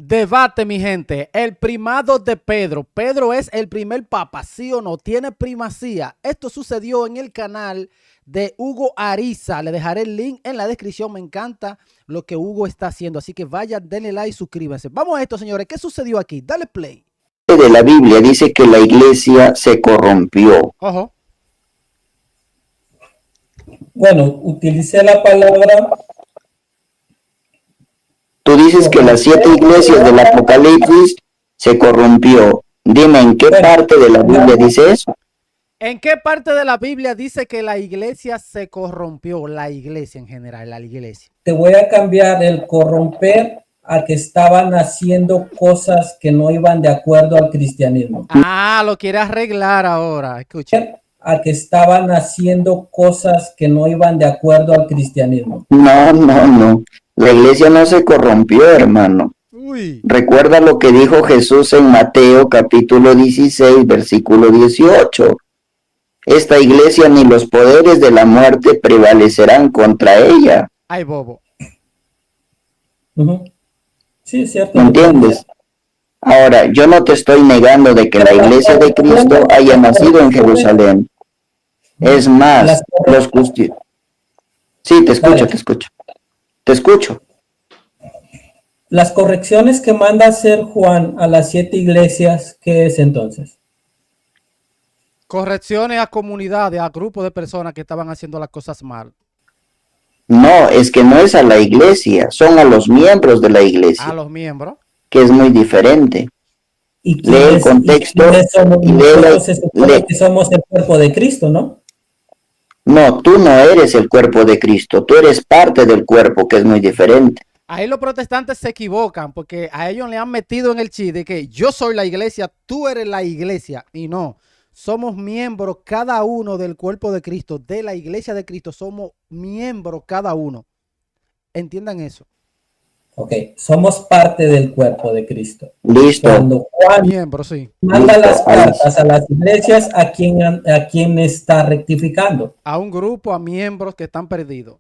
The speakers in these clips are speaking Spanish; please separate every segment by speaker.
Speaker 1: Debate, mi gente. El primado de Pedro. Pedro es el primer papa, ¿sí o no? Tiene primacía. Esto sucedió en el canal de Hugo Ariza. Le dejaré el link en la descripción. Me encanta lo que Hugo está haciendo. Así que vayan, denle like y suscríbanse. Vamos a esto, señores. ¿Qué sucedió aquí? Dale play.
Speaker 2: De la Biblia dice que la iglesia se corrompió.
Speaker 1: Ojo.
Speaker 3: Bueno, utilicé la palabra.
Speaker 2: Tú dices que las 7 iglesias del Apocalipsis se corrompió. Dime, ¿en qué parte de la Biblia dice eso?
Speaker 1: ¿En qué parte de la Biblia dice que la iglesia se corrompió? La iglesia en general, la iglesia.
Speaker 3: Te voy a cambiar el corromper a que estaban haciendo cosas que no iban de acuerdo al cristianismo.
Speaker 1: Ah, lo quiere arreglar ahora. Escucha.
Speaker 3: A que estaban haciendo cosas que no iban de acuerdo al cristianismo.
Speaker 2: No. La iglesia no se corrompió, hermano.
Speaker 1: Uy.
Speaker 2: Recuerda lo que dijo Jesús en Mateo capítulo 16, versículo 18. Esta iglesia ni los poderes de la muerte prevalecerán contra ella.
Speaker 1: Ay, bobo.
Speaker 3: Sí, es cierto.
Speaker 2: ¿Me entiendes? Ahora, yo no te estoy negando de que la iglesia de Cristo haya nacido en Jerusalén. Es más, Sí, te escucho.
Speaker 3: Las correcciones que manda hacer Juan a las 7 iglesias, ¿qué es entonces?
Speaker 1: Correcciones a comunidades, a grupos de personas que estaban haciendo las cosas mal.
Speaker 2: No, es que no es a la iglesia, son a los miembros de la iglesia.
Speaker 1: A los miembros.
Speaker 2: Que es muy diferente.
Speaker 3: ¿Y
Speaker 2: lee el contexto
Speaker 3: y lee que somos el cuerpo de Cristo, ¿no?
Speaker 2: No, tú no eres el cuerpo de Cristo, tú eres parte del cuerpo, que es muy diferente.
Speaker 1: Ahí los protestantes se equivocan porque a ellos le han metido en el chip de que yo soy la iglesia, tú eres la iglesia. Y no, somos miembros cada uno del cuerpo de Cristo, de la iglesia de Cristo, somos miembros cada uno. Entiendan eso.
Speaker 3: Ok, somos parte del cuerpo de Cristo.
Speaker 2: Listo.
Speaker 3: Cuando Juan manda las cartas a las iglesias, ¿a quién está rectificando?
Speaker 1: A un grupo, a miembros que están perdidos.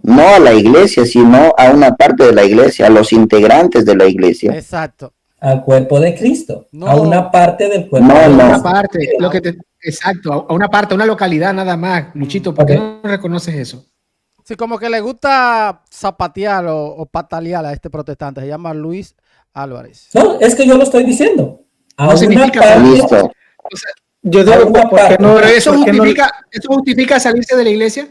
Speaker 2: No a la iglesia, sino a una parte de la iglesia, a los integrantes de la iglesia.
Speaker 1: Exacto.
Speaker 3: Al cuerpo de Cristo.
Speaker 1: No.
Speaker 3: A una parte del cuerpo
Speaker 2: de Cristo.
Speaker 4: A una parte, exacto, a una parte, a una localidad nada más, Luchito, ¿por qué no reconoces eso?
Speaker 1: Sí, como que le gusta zapatear o patalear a este protestante. Se llama Luis Álvarez.
Speaker 3: No, es que yo lo estoy diciendo.
Speaker 4: No significa
Speaker 2: listo.
Speaker 4: O sea, yo digo, ¿por qué no? Pero eso justifica salirse de la iglesia.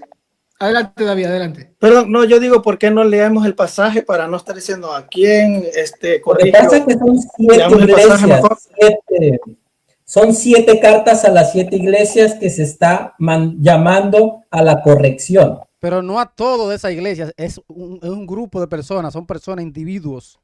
Speaker 4: Adelante, David, adelante.
Speaker 5: Perdón, no, yo digo, ¿por qué no leemos el pasaje para no estar diciendo a quién corrige?
Speaker 3: Lo que pasa es que son 7 iglesias. Son 7 cartas a las 7 iglesias que se está llamando a la corrección.
Speaker 1: Pero no a todo de esa iglesia, es un grupo de personas, son personas, individuos.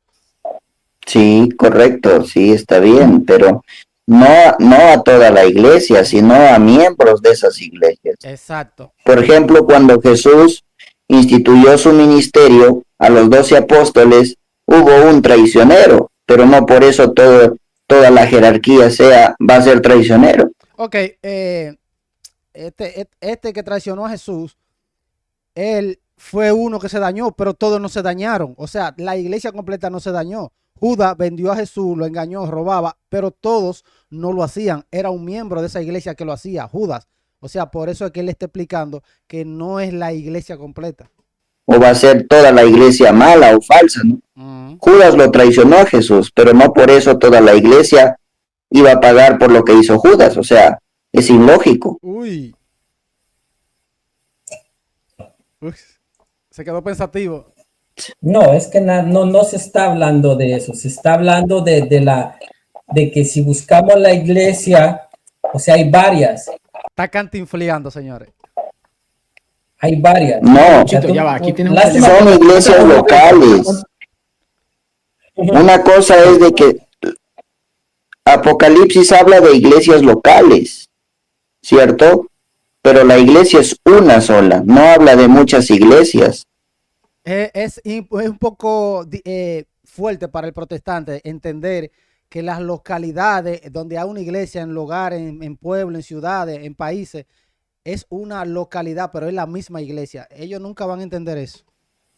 Speaker 2: Sí, correcto, sí, está bien, pero no a toda la iglesia, sino a miembros de esas iglesias.
Speaker 1: Exacto.
Speaker 2: Por ejemplo, cuando Jesús instituyó su ministerio a los 12 apóstoles, hubo un traicionero, pero no por eso toda la jerarquía va a ser traicionero.
Speaker 1: Ok, este que traicionó a Jesús, él fue uno que se dañó, pero todos no se dañaron. O sea, la iglesia completa no se dañó. Judas vendió a Jesús, lo engañó, robaba, pero todos no lo hacían. Era un miembro de esa iglesia que lo hacía, Judas. O sea, por eso es que él está explicando que no es la iglesia completa.
Speaker 2: O va a ser toda la iglesia mala o falsa, ¿no? Judas lo traicionó a Jesús, pero no por eso toda la iglesia iba a pagar por lo que hizo Judas. O sea, es ilógico.
Speaker 1: Uy, se quedó pensativo.
Speaker 3: No, es que no se está hablando de eso. Se está hablando de que si buscamos la iglesia, o sea, hay varias.
Speaker 1: Está cantinfleando, señores.
Speaker 3: Hay varias.
Speaker 2: No,
Speaker 4: Chito, ya va, aquí
Speaker 2: son iglesias locales. Una cosa es de que Apocalipsis habla de iglesias locales, ¿cierto? Pero la iglesia es una sola, no habla de muchas iglesias.
Speaker 1: Es un poco fuerte para el protestante entender que las localidades donde hay una iglesia, en lugares, en pueblos, en ciudades, en países, es una localidad, pero es la misma iglesia. Ellos nunca van a entender eso.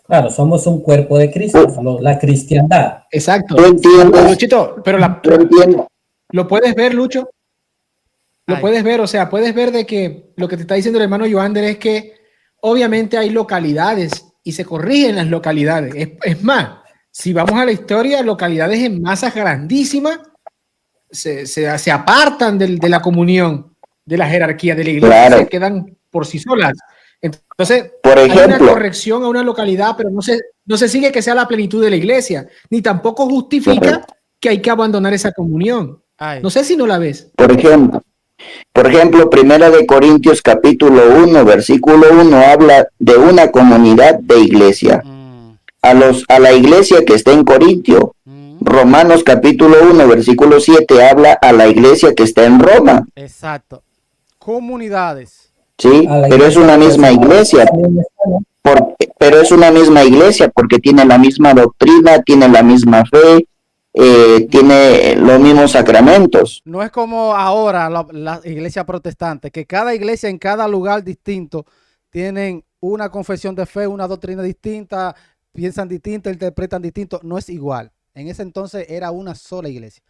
Speaker 3: Claro, somos un cuerpo de Cristo, la cristiandad.
Speaker 4: Exacto.
Speaker 2: ¿Tú entiendes?
Speaker 4: Luchito, pero
Speaker 2: ¿Tú entiendes?
Speaker 4: ¿lo puedes ver, Lucho? Lo
Speaker 1: Ay.
Speaker 4: puedes ver, o sea, puedes ver de que lo que te está diciendo el hermano Joander es que obviamente hay localidades y se corrigen las localidades. Es más, si vamos a la historia, localidades en masas grandísimas se apartan de la comunión, de la jerarquía de la iglesia,
Speaker 2: Claro.
Speaker 4: se quedan por sí solas. Entonces,
Speaker 2: Por
Speaker 4: hay una
Speaker 2: ejemplo,
Speaker 4: corrección a una localidad, pero no se sigue que sea la plenitud de la iglesia, ni tampoco justifica
Speaker 2: correcto.
Speaker 4: que hay que abandonar esa comunión.
Speaker 1: Ay.
Speaker 4: No sé si no la ves.
Speaker 2: Por ejemplo, Primera de Corintios capítulo 1, versículo 1 habla de una comunidad de iglesia. A la iglesia que está en Corintio. Romanos capítulo 1, versículo 7 habla a la iglesia que está en Roma.
Speaker 1: Exacto. Comunidades.
Speaker 2: Sí, pero es una misma iglesia. Pero es una misma iglesia porque tiene la misma doctrina, tiene la misma fe, tiene los mismos sacramentos.
Speaker 1: No es como ahora la iglesia protestante, que cada iglesia en cada lugar distinto tienen una confesión de fe, una doctrina distinta, piensan distinto, interpretan distinto. No es igual. En ese entonces era una sola iglesia.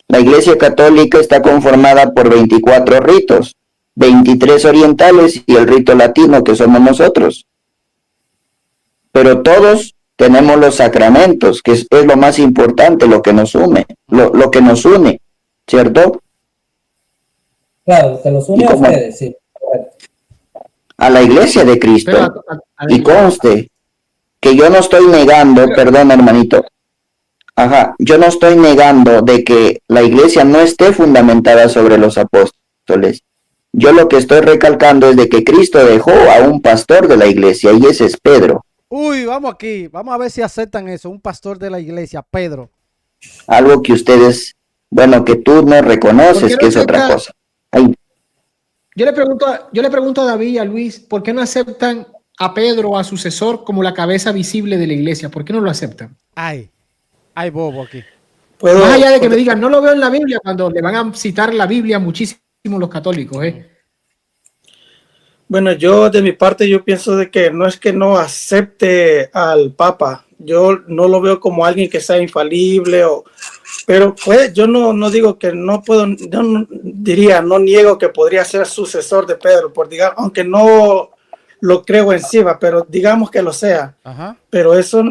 Speaker 2: La iglesia católica está conformada por 24 ritos, 23 orientales y el rito latino que somos nosotros. Pero todos tenemos los sacramentos, que es lo más importante, lo que nos une, lo que nos une, ¿cierto?
Speaker 3: Claro, que los une a ustedes, sí.
Speaker 2: A la iglesia de Cristo. Y conste que yo no estoy negando, perdón hermanito, yo no estoy negando de que la iglesia no esté fundamentada sobre los apóstoles. Yo lo que estoy recalcando es de que Cristo dejó a un pastor de la iglesia y ese es Pedro.
Speaker 1: Uy, vamos aquí, vamos a ver si aceptan eso, un pastor de la iglesia, Pedro.
Speaker 2: Algo que ustedes, bueno, que tú no reconoces, que es otra cosa. Ay.
Speaker 4: Yo le pregunto a David y a Luis, ¿por qué no aceptan a Pedro, a sucesor, como la cabeza visible de la iglesia? ¿Por qué no lo aceptan?
Speaker 1: Ay, hay bobo aquí.
Speaker 4: Más allá de que me digan, no lo veo en la Biblia, cuando le van a citar la Biblia muchísimo los católicos,
Speaker 5: Bueno, yo de mi parte yo pienso de que no es que no acepte al Papa, yo no lo veo como alguien que sea infalible, pero pues yo no digo que no puedo, yo no niego que podría ser sucesor de Pedro, por digamos, aunque no lo creo encima, pero digamos que lo sea.
Speaker 1: Ajá.
Speaker 5: Pero eso,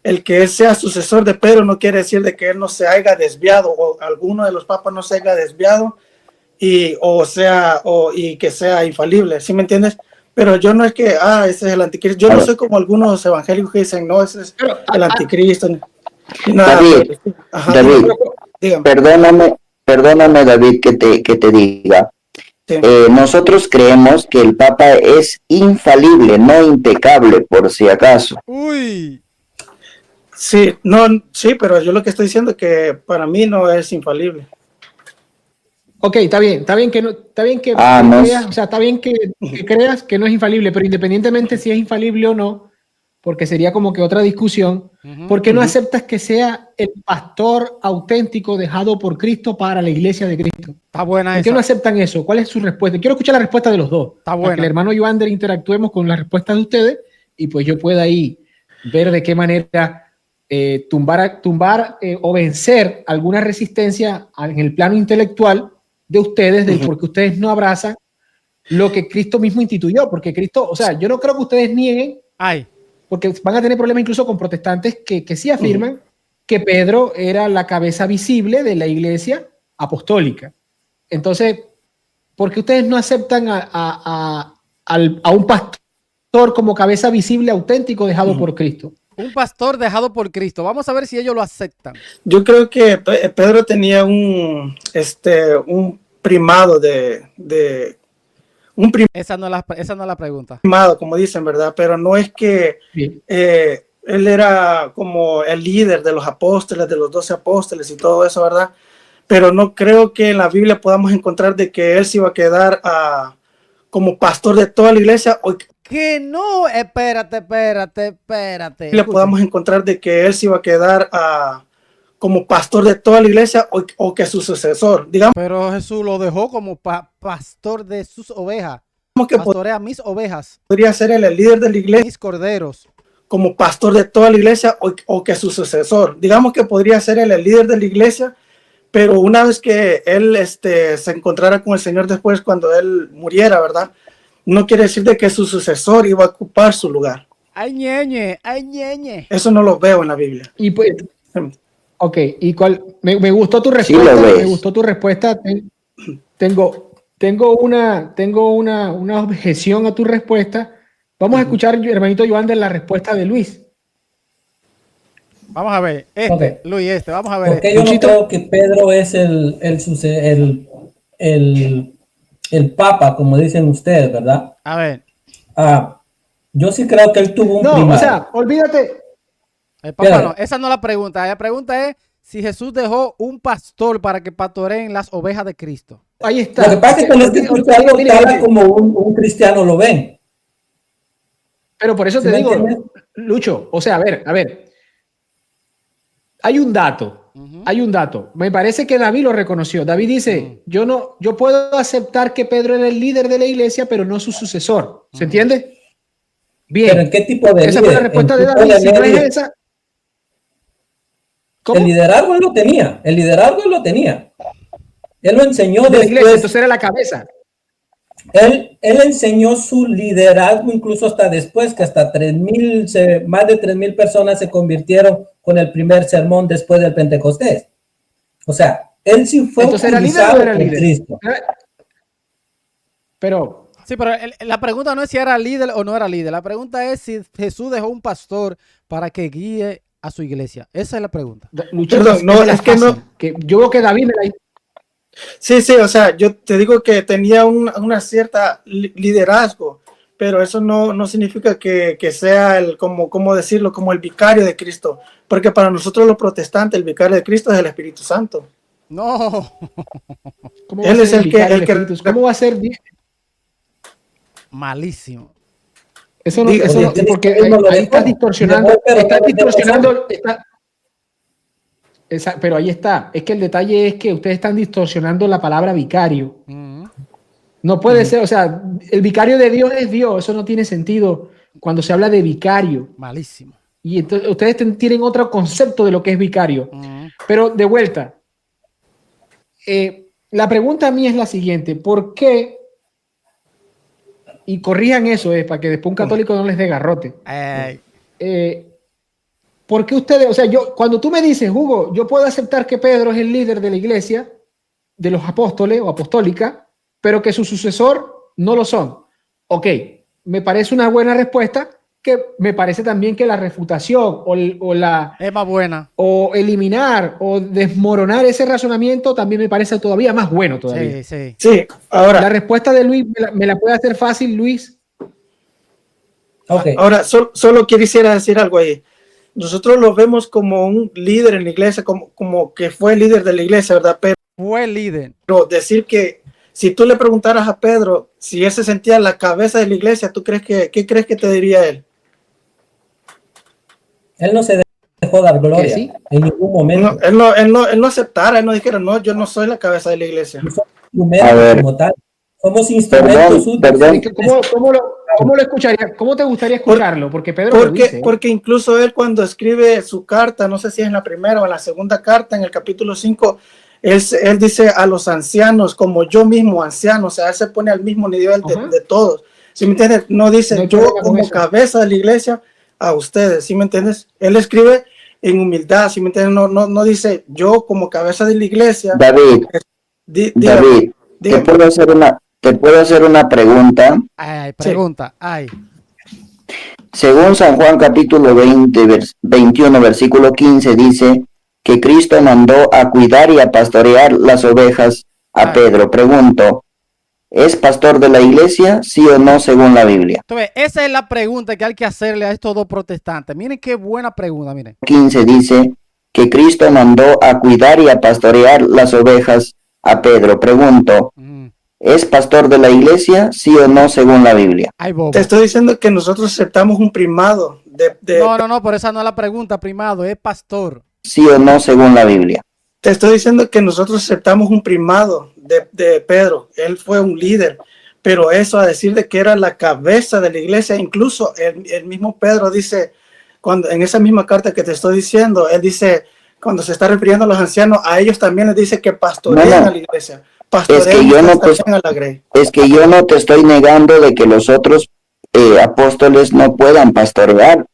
Speaker 5: el que él sea sucesor de Pedro no quiere decir de que él no se haya desviado o alguno de los papas no se haya desviado y que sea infalible, ¿sí me entiendes? Pero yo no es que, ese es el anticristo. Yo no soy como algunos evangélicos que dicen, no, ese es el anticristo.
Speaker 2: David, perdóname David que te diga. Sí. Nosotros creemos que el Papa es infalible, no impecable, por si acaso.
Speaker 1: Uy.
Speaker 5: Sí, pero yo lo que estoy diciendo es que para mí no es infalible.
Speaker 4: Ok, está bien que creas, o sea, está bien que creas que no es infalible, pero independientemente si es infalible o no, porque sería como que otra discusión, ¿por qué no aceptas que sea el pastor auténtico dejado por Cristo para la iglesia de Cristo?
Speaker 1: Está buena
Speaker 4: ¿Por qué no aceptan eso? ¿Cuál es su respuesta? Quiero escuchar la respuesta de los dos.
Speaker 1: Está buena.
Speaker 4: Para que el hermano Joander interactuemos con las respuestas de ustedes y pues yo pueda ahí ver de qué manera tumbar o vencer alguna resistencia en el plano intelectual de ustedes, porque ustedes no abrazan lo que Cristo mismo instituyó, porque Cristo, o sea, yo no creo que ustedes nieguen, porque van a tener problemas incluso con protestantes que sí afirman que Pedro era la cabeza visible de la iglesia apostólica. Entonces, ¿por qué ustedes no aceptan a un pastor como cabeza visible auténtico dejado por Cristo?
Speaker 1: Un pastor dejado por Cristo. Vamos a ver si ellos lo aceptan.
Speaker 5: Yo creo que Pedro tenía un primado
Speaker 1: esa no es la pregunta.
Speaker 5: Primado, como dicen, ¿verdad? Pero no es que él era como el líder de los apóstoles, de los 12 apóstoles y todo eso, ¿verdad? Pero no creo que en la Biblia podamos encontrar de que él se iba a quedar como pastor de toda la iglesia.
Speaker 1: Que no, espérate.
Speaker 5: Le podamos encontrar de que él se iba a quedar como pastor de toda la iglesia o que su sucesor, digamos.
Speaker 1: Pero Jesús lo dejó como pastor de sus ovejas.
Speaker 5: que
Speaker 1: pastorea mis ovejas,
Speaker 5: podría ser él el líder de la iglesia
Speaker 1: mis corderos.
Speaker 5: como pastor de toda la iglesia o que su sucesor. Digamos que podría ser él el líder de la iglesia, pero una vez que él se encontrara con el Señor después, cuando él muriera, ¿verdad? No quiere decir de que su sucesor iba a ocupar su lugar.
Speaker 1: Ay, ñeñe, ay, ñeñe.
Speaker 5: Eso no lo veo en la Biblia.
Speaker 4: Y pues, ok, ¿y cuál? Me gustó tu
Speaker 2: Sí lo
Speaker 4: respuesta,
Speaker 2: ves.
Speaker 4: me gustó tu respuesta. Tengo una objeción a tu respuesta. Vamos a escuchar, hermanito Joander, la respuesta de Luis.
Speaker 1: Vamos a ver,
Speaker 3: Ok.
Speaker 1: Luis, vamos a ver.
Speaker 3: Porque yo no
Speaker 4: Luchito.
Speaker 3: creo que Pedro es el papa, como dicen ustedes, ¿verdad?
Speaker 1: A ver,
Speaker 3: Yo sí creo que él tuvo un
Speaker 4: No,
Speaker 3: primado.
Speaker 4: o sea, olvídate.
Speaker 1: el Papa
Speaker 3: Mira.
Speaker 1: no, esa no es la pregunta. La pregunta es si Jesús dejó un pastor para que pastoreen las ovejas de Cristo.
Speaker 4: Ahí está.
Speaker 3: Lo que pasa es que con este cristiano
Speaker 4: Mire,
Speaker 3: habla
Speaker 4: mire,
Speaker 3: como un cristiano lo ven.
Speaker 4: pero por eso
Speaker 3: ¿Sí
Speaker 4: te
Speaker 3: me
Speaker 4: digo,
Speaker 3: entiendes?
Speaker 4: Lucho, o sea, a ver. Hay un dato. Hay un dato. Me parece que David lo reconoció. David dice, yo puedo aceptar que Pedro era el líder de la iglesia, pero no su sucesor. ¿Se entiende? Bien.
Speaker 3: Pero ¿en qué tipo de
Speaker 4: Esa fue la
Speaker 3: líder?
Speaker 4: respuesta
Speaker 3: ¿En
Speaker 4: de
Speaker 3: tipo
Speaker 4: David.
Speaker 3: de
Speaker 4: Si no es
Speaker 3: líder?
Speaker 4: esa. ¿Cómo?
Speaker 3: El liderazgo él lo tenía. El liderazgo él lo tenía. Él lo enseñó
Speaker 4: De la iglesia,
Speaker 3: después.
Speaker 4: entonces era la cabeza.
Speaker 3: Él enseñó su liderazgo incluso hasta después, que hasta más de 3,000 personas se convirtieron con el primer sermón después del Pentecostés. O sea, él sí fue
Speaker 4: Entonces era líder o
Speaker 3: utilizado
Speaker 4: era
Speaker 3: por
Speaker 4: líder.
Speaker 3: Cristo.
Speaker 4: Pero
Speaker 1: Sí, pero la pregunta no es si era líder o no era líder. La pregunta es si Jesús dejó un pastor para que guíe a su iglesia. Esa es la pregunta.
Speaker 4: Luchito,
Speaker 5: Perdón, no,
Speaker 4: la
Speaker 5: es que
Speaker 4: fácil,
Speaker 5: no.
Speaker 4: que yo veo que David me la.
Speaker 5: Sí, o sea, yo te digo que tenía una cierta liderazgo, pero eso no significa que sea ¿cómo decirlo? Como el vicario de Cristo, porque para nosotros los protestantes el vicario de Cristo es el Espíritu Santo.
Speaker 1: No.
Speaker 4: ¿Cómo va
Speaker 5: Él
Speaker 4: a
Speaker 5: es
Speaker 4: ser
Speaker 5: el que-
Speaker 4: vicario
Speaker 5: el
Speaker 4: del
Speaker 5: que-
Speaker 4: Espíritu? ¿Cómo va a ser?
Speaker 1: Malísimo.
Speaker 4: Eso no,
Speaker 5: Diga,
Speaker 4: eso no,
Speaker 3: porque
Speaker 4: porque
Speaker 3: Cristo
Speaker 4: ahí,
Speaker 3: no lo
Speaker 4: ahí
Speaker 3: dejó.
Speaker 4: estás distorsionando,
Speaker 3: Pero
Speaker 4: estás
Speaker 3: no lo dejó
Speaker 4: distorsionando, pero ahí está. Es que el detalle es que ustedes están distorsionando la palabra vicario. No puede ser, o sea, el vicario de Dios es Dios, eso no tiene sentido cuando se habla de vicario.
Speaker 1: Malísimo.
Speaker 4: Y entonces ustedes tienen otro concepto de lo que es vicario. Pero de vuelta, la pregunta a mí es la siguiente: ¿por qué? Y corrijan eso, para que después un católico no les dé garrote. ¿Por qué ustedes, o sea, cuando tú me dices, Hugo, yo puedo aceptar que Pedro es el líder de la iglesia, de los apóstoles o apostólica, pero que su sucesor no lo son? Ok, me parece una buena respuesta, que me parece también que la refutación
Speaker 1: Es más buena.
Speaker 4: o eliminar o desmoronar ese razonamiento también me parece todavía más bueno todavía.
Speaker 1: Sí.
Speaker 5: Sí, ahora,
Speaker 4: La respuesta de Luis me la puede hacer fácil, Luis.
Speaker 3: Ok.
Speaker 5: ahora solo quisiera decir algo ahí. Nosotros lo vemos como un líder en la iglesia, como que fue líder de la iglesia, ¿verdad?
Speaker 1: Fue líder.
Speaker 5: Pero decir que si tú le preguntaras a Pedro si él se sentía la cabeza de la iglesia, ¿qué crees que te diría él?
Speaker 3: Él no se dejó dar gloria
Speaker 4: ¿Que sí?
Speaker 3: en ningún momento.
Speaker 5: Él no aceptara, él no dijera, no, yo no soy la cabeza de la iglesia.
Speaker 3: Somos instrumentos
Speaker 2: A ver.
Speaker 3: como tal. Somos instrumentos útiles.
Speaker 2: Perdón.
Speaker 4: ¿Cómo lo escucharía? ¿Cómo te gustaría escucharlo? Porque Pedro lo dice.
Speaker 5: Porque incluso él cuando escribe su carta, no sé si es en la primera o en la segunda carta, en el capítulo 5, él dice a los ancianos, como yo mismo anciano, o sea, él se pone al mismo nivel de todos. ¿Sí me entiendes? No dice
Speaker 4: No hay
Speaker 5: yo
Speaker 4: problema con
Speaker 5: como
Speaker 4: eso.
Speaker 5: cabeza de la iglesia a ustedes, ¿sí me entiendes? Él escribe en humildad, ¿sí me entiendes? No dice yo como cabeza de la iglesia.
Speaker 2: David, David,
Speaker 5: dígame.
Speaker 2: te puedo hacer una pregunta.
Speaker 1: Ay, pregunta. Ay.
Speaker 2: Según San Juan capítulo 21, versículo 15, dice que Cristo mandó a cuidar y a pastorear las ovejas a Pedro. Pregunto, ¿es pastor de la iglesia, sí o no, según la Biblia?
Speaker 1: Entonces, esa es la pregunta que hay que hacerle a estos dos protestantes. Miren qué buena pregunta, miren.
Speaker 2: 15 dice que Cristo mandó a cuidar y a pastorear las ovejas a Pedro. Pregunto, ¿es pastor de la iglesia, sí o no, según la Biblia?
Speaker 1: Ay, bobo.
Speaker 5: Te estoy diciendo que nosotros aceptamos un primado
Speaker 1: No, por esa no es la pregunta, primado, es pastor.
Speaker 2: Sí o no, según la Biblia.
Speaker 5: Te estoy diciendo que nosotros aceptamos un primado de Pedro. Él fue un líder, pero eso a decir de que era la cabeza de la iglesia, incluso el mismo Pedro dice, cuando en esa misma carta que te estoy diciendo, él dice, cuando se está refiriendo a los ancianos, a ellos también les dice que pastorean a la iglesia, pastorean a la grey.
Speaker 2: Es que yo no te estoy negando de que los otros apóstoles no puedan pastorear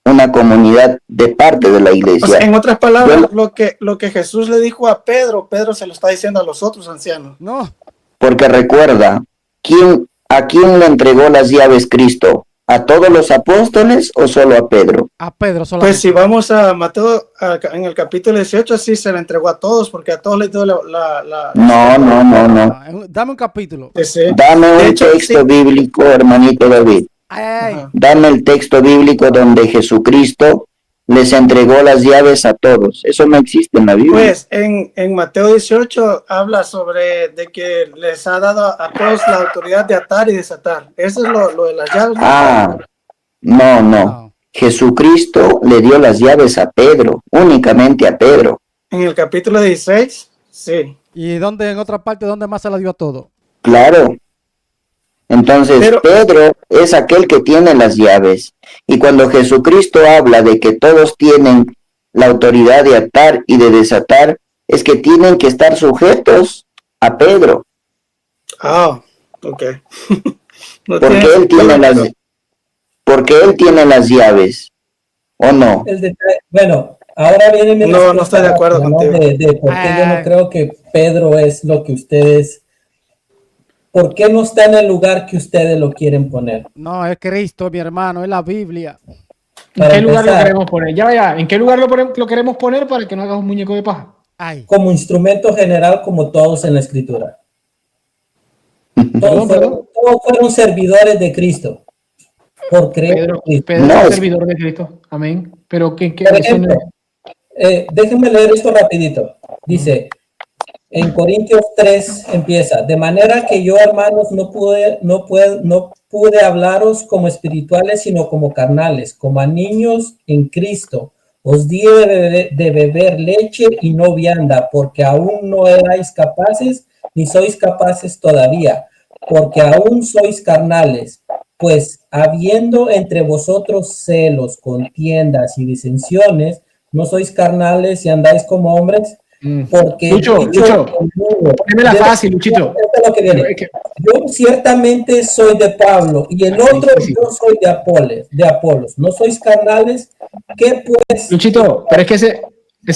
Speaker 2: una comunidad de parte de la iglesia.
Speaker 5: O sea, en otras palabras, lo que Jesús le dijo a Pedro, Pedro se lo está diciendo a los otros ancianos.
Speaker 1: No.
Speaker 2: Porque recuerda, ¿a quién le entregó las llaves Cristo? ¿A todos los apóstoles o solo a Pedro?
Speaker 1: A Pedro solamente.
Speaker 5: Pues si vamos a Mateo, en el capítulo 18, sí se le entregó a todos, porque a todos les dio la...
Speaker 2: No.
Speaker 1: Dame un capítulo.
Speaker 2: Dame un texto bíblico, hermanito David. Dame el texto bíblico donde Jesucristo les entregó las llaves a todos. Eso no existe en la Biblia.
Speaker 5: Pues en Mateo 18 habla sobre de que les ha dado a todos la autoridad de atar y desatar. Eso es lo de las llaves.
Speaker 2: No. Jesucristo le dio las llaves a Pedro, únicamente a Pedro.
Speaker 5: En el capítulo 16, sí.
Speaker 1: ¿Y dónde, en otra parte, dónde más se la dio a todo?
Speaker 2: Claro. Entonces, Pedro es aquel que tiene las llaves. Y cuando Jesucristo habla de que todos tienen la autoridad de atar y de desatar, es que tienen que estar sujetos a Pedro.
Speaker 5: Ok.
Speaker 2: Porque él tiene las llaves, ¿o no?
Speaker 3: Bueno, ahora viene mi
Speaker 5: respuesta. No estoy de acuerdo contigo.
Speaker 3: De por qué yo no creo que Pedro es lo que ustedes... ¿Por qué no está en el lugar que ustedes lo quieren poner?
Speaker 1: No, es Cristo, mi hermano, es la Biblia.
Speaker 4: ¿En qué lugar lo queremos poner? Ya. ¿En qué lugar lo queremos poner para que no hagas un muñeco de paja?
Speaker 3: Como instrumento general, como todos en la Escritura. Todos fueron servidores de Cristo. Por creer en Cristo.
Speaker 4: Pedro es servidor de Cristo. Amén. Pero ¿qué
Speaker 3: por ejemplo, déjenme leer esto rapidito. Dice... En Corintios 3 empieza, de manera que yo, hermanos, no pude hablaros como espirituales, sino como carnales, como a niños en Cristo. Os di de beber leche y no vianda, porque aún no erais capaces, ni sois capaces todavía, porque aún sois carnales. Pues habiendo entre vosotros celos, contiendas y disensiones, ¿no sois carnales y andáis como hombres? Porque
Speaker 4: Lucho, poneme fácil, Luchito.
Speaker 3: Esto es lo que viene. Yo ciertamente soy de Pablo y el otro yo soy de Apolos. ¿No sois carnales? ¿Qué pues?
Speaker 4: Luchito, pero es que ese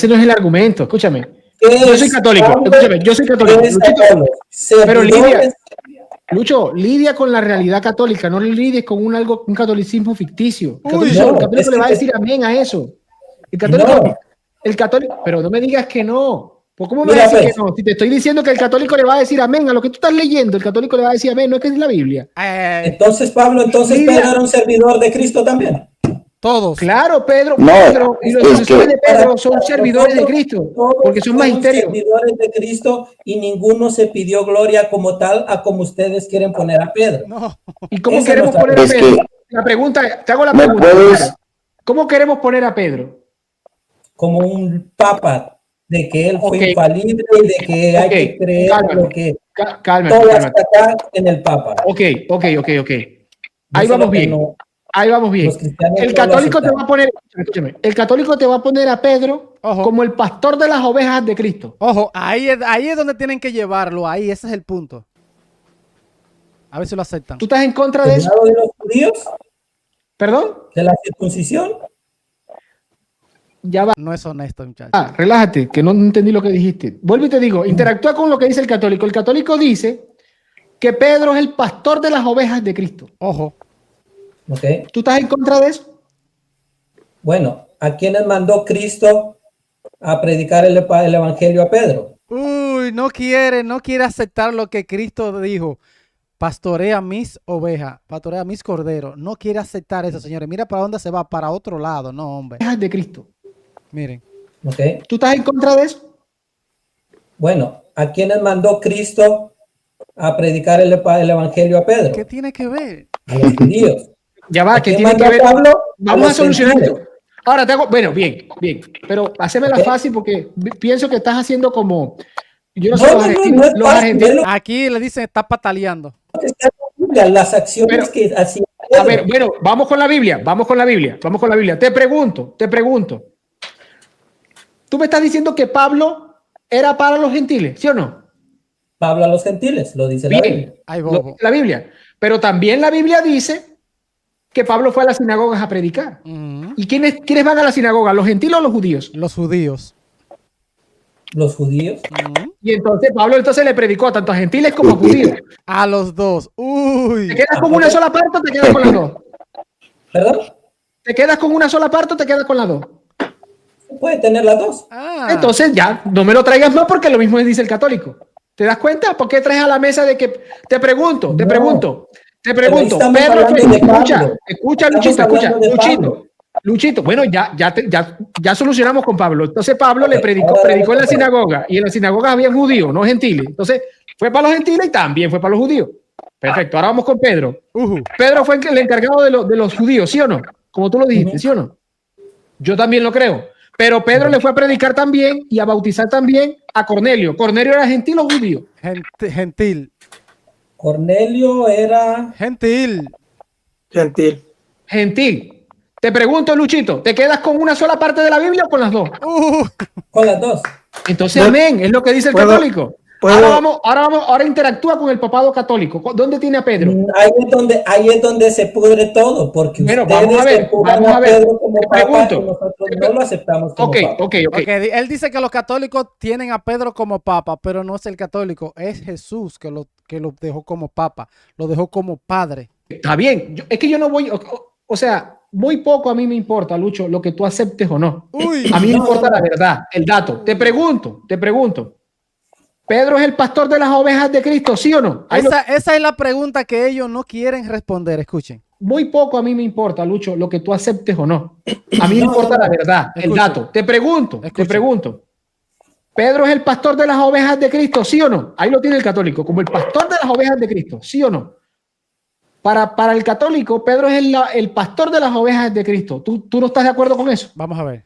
Speaker 4: no es el argumento. Escúchame. Yo soy católico. Escúchame, yo soy católico. Luchito, pero lidia con la realidad católica, no lidies con un catolicismo ficticio. El católico le va a decir amén a eso. El católico, pero no me digas que no. ¿Por cómo me vas a decir que no? Si te estoy diciendo que el católico le va a decir amén a lo que tú estás leyendo, el católico le va a decir amén, no es que es la Biblia.
Speaker 3: Entonces, Pablo, Pedro era un servidor de Cristo también.
Speaker 1: Todos.
Speaker 4: Claro, Pedro y los sucesores de Pedro son servidores de Cristo, porque son magisterios.
Speaker 3: Servidores de Cristo y ninguno se pidió gloria como tal a como ustedes quieren poner a Pedro.
Speaker 1: No.
Speaker 4: ¿Y cómo queremos poner a Pedro? La pregunta, te hago la pregunta. ¿Cómo queremos poner a Pedro?
Speaker 3: Como un papa, de que él fue infalible y de que hay que creer lo que todo está acá en el papa.
Speaker 4: Ok. Ahí vamos bien. El católico te va a poner, escúchame, el católico te va a poner a Pedro como el pastor de las ovejas de Cristo.
Speaker 1: Ojo, ahí es donde tienen que llevarlo, ahí, ese es el punto. A ver si lo aceptan.
Speaker 4: ¿Tú estás en contra de eso?
Speaker 3: ¿De los judíos?
Speaker 4: ¿Perdón?
Speaker 3: ¿De la circuncisión?
Speaker 1: Ya va. No es honesto, muchachos.
Speaker 4: Relájate, que no entendí lo que dijiste. Vuelvo y te digo, interactúa con lo que dice el católico. El católico dice que Pedro es el pastor de las ovejas de Cristo.
Speaker 1: Ojo.
Speaker 3: Okay.
Speaker 4: ¿Tú estás en contra de eso?
Speaker 3: Bueno, ¿a quiénes mandó Cristo a predicar el evangelio a Pedro?
Speaker 1: Uy, no quiere aceptar lo que Cristo dijo. Pastorea mis ovejas, pastorea mis corderos. No quiere aceptar eso, señores. Mira para dónde se va, para otro lado. No, hombre.
Speaker 4: Ovejas de Cristo.
Speaker 1: Miren.
Speaker 3: Okay.
Speaker 4: ¿Tú estás en contra de eso?
Speaker 3: Bueno, ¿a quiénes mandó Cristo a predicar el evangelio a Pedro?
Speaker 1: ¿Qué tiene que ver?
Speaker 3: A los judíos.
Speaker 4: Ya va, ¿qué tiene que ver? Pablo? Vamos a solucionar esto. Ahora te hago, bueno, bien, pero hacémela fácil porque pienso que estás haciendo como Yo no sé los argentinos.
Speaker 3: es
Speaker 4: Los
Speaker 3: fácil,
Speaker 4: argentinos.
Speaker 3: es lo
Speaker 1: Aquí le dicen está pataleando.
Speaker 3: que está en la Biblia, las acciones que hacía
Speaker 4: A ver,
Speaker 3: Pedro.
Speaker 4: bueno, vamos con la Biblia. Te pregunto. Tú me estás diciendo que Pablo era para los gentiles, ¿sí o no?
Speaker 3: Pablo a los gentiles, lo dice la Biblia.
Speaker 4: Bien,
Speaker 1: Ay,
Speaker 4: lo
Speaker 1: bobo.
Speaker 4: dice la Biblia. Pero también la Biblia dice que Pablo fue a las sinagogas a predicar.
Speaker 1: Ujú.
Speaker 4: ¿Y quiénes van a la sinagoga? ¿Los gentiles o los judíos?
Speaker 1: Los judíos.
Speaker 3: Los judíos.
Speaker 1: Ujú.
Speaker 4: Y entonces Pablo le predicó tanto a gentiles como a judíos.
Speaker 1: A los dos.
Speaker 4: ¿Te
Speaker 1: Uy.
Speaker 4: quedas con una sola parte o te quedas con las dos?
Speaker 3: ¿Perdón?
Speaker 4: ¿Te quedas con una sola parte o te quedas con las dos?
Speaker 3: Puede tener las dos.
Speaker 1: Ah.
Speaker 4: Entonces ya, no me lo traigas más porque lo mismo dice el católico. ¿Te das cuenta? ¿Por qué traes a la mesa de que te pregunto?
Speaker 3: Pero ahí estamos
Speaker 4: Pedro
Speaker 3: hablando
Speaker 4: fue,
Speaker 3: de
Speaker 4: escucha,
Speaker 3: Pablo. Estamos
Speaker 4: Luchito,
Speaker 3: hablando de Pablo.
Speaker 4: Luchito, bueno, ya solucionamos con Pablo. Entonces Pablo le
Speaker 3: Ok,
Speaker 4: predicó
Speaker 3: ahora
Speaker 4: en la
Speaker 3: dale,
Speaker 4: sinagoga y en la sinagoga había judíos, no gentiles. Entonces fue para los gentiles y también fue para los judíos. Perfecto, ahora vamos con Pedro. Pedro fue el encargado de los judíos, ¿sí o no? Como tú lo dijiste, ¿sí o no? Yo también lo creo. Pero Pedro le fue a predicar también y a bautizar también a Cornelio. ¿Cornelio era gentil o judío?
Speaker 1: Gentil.
Speaker 3: Cornelio era
Speaker 1: Gentil.
Speaker 5: Gentil.
Speaker 4: Gentil. Te pregunto, Luchito, ¿te quedas con una sola parte de la Biblia o con las dos?
Speaker 3: con las dos.
Speaker 4: Entonces,
Speaker 5: No,
Speaker 4: amén, es lo que dice el
Speaker 5: puedo-
Speaker 4: católico.
Speaker 5: puedo-
Speaker 4: Ahora interactúa con el papado católico. ¿Dónde tiene a Pedro?
Speaker 3: Ahí es donde se pudre todo, porque
Speaker 4: Bueno,
Speaker 3: ustedes
Speaker 4: vamos a ver,
Speaker 3: depuran
Speaker 4: vamos a ver.
Speaker 3: Pedro como
Speaker 4: Te
Speaker 3: papa
Speaker 4: pregunto.
Speaker 3: y nosotros no lo aceptamos como papa.
Speaker 4: Ok.
Speaker 1: Ok, él dice que los católicos tienen a Pedro como papa, pero no es el católico, es Jesús que lo dejó como papa, lo dejó como padre.
Speaker 4: Está bien. Es que yo no voy, o sea, muy poco a mí me importa, Lucho, lo que tú aceptes o no.
Speaker 1: Uy.
Speaker 4: A mí me
Speaker 3: No,
Speaker 4: importa
Speaker 3: no,
Speaker 4: la
Speaker 3: no.
Speaker 4: verdad, el dato. Te pregunto. ¿Pedro es el pastor de las ovejas de Cristo, sí o no?
Speaker 1: Esa es la pregunta que ellos no quieren responder, escuchen.
Speaker 4: Muy poco a mí me importa, Lucho, lo que tú aceptes o no. A mí me
Speaker 3: No,
Speaker 4: importa
Speaker 3: no,
Speaker 4: la
Speaker 3: no.
Speaker 4: verdad, el
Speaker 1: Escucha.
Speaker 4: dato. Te pregunto.
Speaker 1: Escucha.
Speaker 4: ¿Pedro es el pastor de las ovejas de Cristo, sí o no? Ahí lo tiene el católico, como el pastor de las ovejas de Cristo, sí o no. Para el católico, Pedro es el pastor de las ovejas de Cristo. ¿Tú no estás de acuerdo con eso?
Speaker 1: Vamos a ver.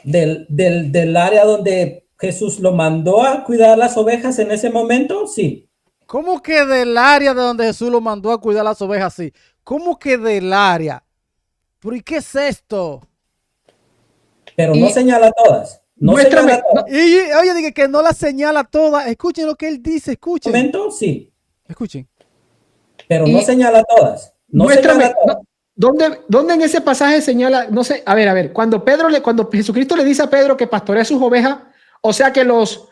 Speaker 3: Del área donde Jesús lo mandó a cuidar las ovejas en ese momento, sí.
Speaker 1: ¿Cómo que del área de donde Jesús lo mandó a cuidar las ovejas así? ¿Cómo que del área? ¿Pero y qué es esto?
Speaker 3: Pero
Speaker 4: Y-
Speaker 3: no señala todas. No
Speaker 4: Muéstrame,
Speaker 3: señala todas.
Speaker 1: Y oye, dije que no la señala toda. Escuchen lo que él dice,
Speaker 3: En
Speaker 1: escuchen.
Speaker 3: ese momento, sí.
Speaker 1: Escuchen.
Speaker 3: Pero
Speaker 4: Y-
Speaker 3: no señala todas. No
Speaker 4: Muéstrame,
Speaker 3: señala todas.
Speaker 4: ¿dónde en ese pasaje señala? No sé, a ver, cuando Jesucristo le dice a Pedro que pastorea sus ovejas, o sea que los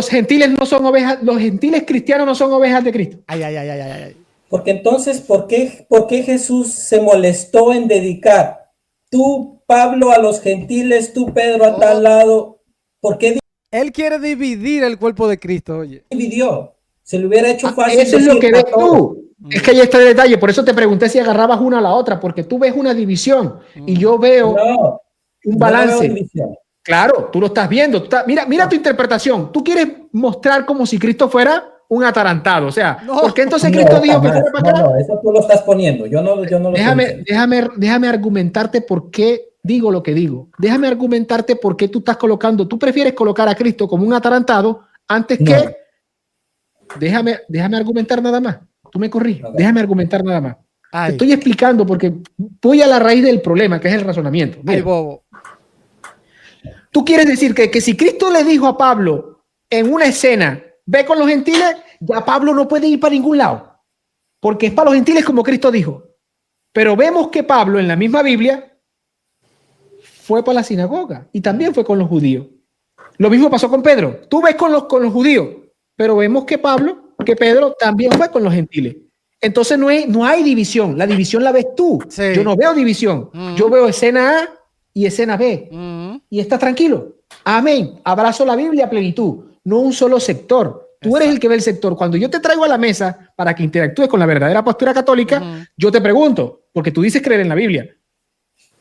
Speaker 4: gentiles no son ovejas, los gentiles cristianos no son ovejas de Cristo.
Speaker 1: Ay.
Speaker 3: Porque entonces, ¿por qué Jesús se molestó en dedicar tú, Pablo, a los gentiles, tú, Pedro, a tal lado? ¿Por qué
Speaker 1: Él quiere dividir el cuerpo de Cristo, oye.
Speaker 3: dividió? Se le hubiera hecho fácil.
Speaker 4: Eso es lo
Speaker 3: decir
Speaker 4: que
Speaker 3: a
Speaker 4: ves
Speaker 3: todos.
Speaker 4: tú. Es que ahí está el detalle. Por eso te pregunté si agarrabas una a la otra, porque tú ves una división y yo veo
Speaker 3: No,
Speaker 4: un
Speaker 3: yo
Speaker 4: balance.
Speaker 3: no veo división.
Speaker 4: Claro, tú lo estás viendo. Mira tu interpretación. Tú quieres mostrar como si Cristo fuera un atarantado. O sea,
Speaker 1: No.
Speaker 4: ¿por qué entonces
Speaker 3: No,
Speaker 4: Cristo dijo que
Speaker 3: jamás.
Speaker 4: fuera para acá?
Speaker 3: No, eso tú lo estás poniendo. Yo no lo estoy diciendo.
Speaker 4: Déjame argumentarte por qué digo lo que digo. Déjame argumentarte por qué tú prefieres colocar a Cristo como un atarantado antes
Speaker 3: No.
Speaker 4: que. Déjame argumentar nada más. Tú me corriges.
Speaker 3: Ok.
Speaker 4: Déjame argumentar nada más. Te
Speaker 1: Ay,
Speaker 4: estoy explicando porque voy a la raíz del problema, que es el razonamiento. Mira,
Speaker 1: ay, bobo.
Speaker 4: tú quieres decir que si Cristo le dijo a Pablo en una escena, ve con los gentiles, ya Pablo no puede ir para ningún lado, porque es para los gentiles como Cristo dijo. Pero vemos que Pablo en la misma Biblia fue para la sinagoga y también fue con los judíos. Lo mismo pasó con Pedro. Tú ves con los judíos, pero vemos que Pedro también fue con los gentiles. Entonces no hay división. La división la ves tú.
Speaker 1: Sí.
Speaker 4: Yo no veo división. Yo veo escena A y escena B. Y estás tranquilo. Amén. Abrazo la Biblia a plenitud, no un solo sector. Tú eres el que ve el sector. Cuando yo te traigo a la mesa para que interactúes con la verdadera postura católica, yo te pregunto, porque tú dices creer en la Biblia,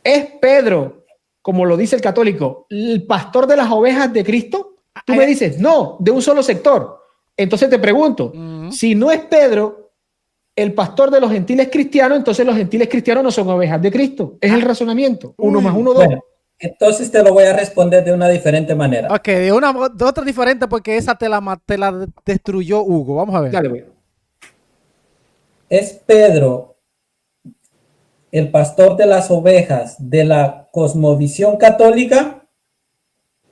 Speaker 4: ¿es Pedro, como lo dice el católico, el pastor de las ovejas de Cristo? Tú me dices, no, de un solo sector. Entonces te pregunto, si no es Pedro el pastor de los gentiles cristianos, entonces los gentiles cristianos no son ovejas de Cristo. Es el razonamiento. 1 más 1, 2.
Speaker 3: Bueno, Entonces te lo voy a responder de una diferente manera.
Speaker 1: Ok, de otra diferente porque esa te la destruyó Hugo. Vamos a ver.
Speaker 4: Dale, güey.
Speaker 3: ¿Es Pedro el pastor de las ovejas de la cosmovisión católica?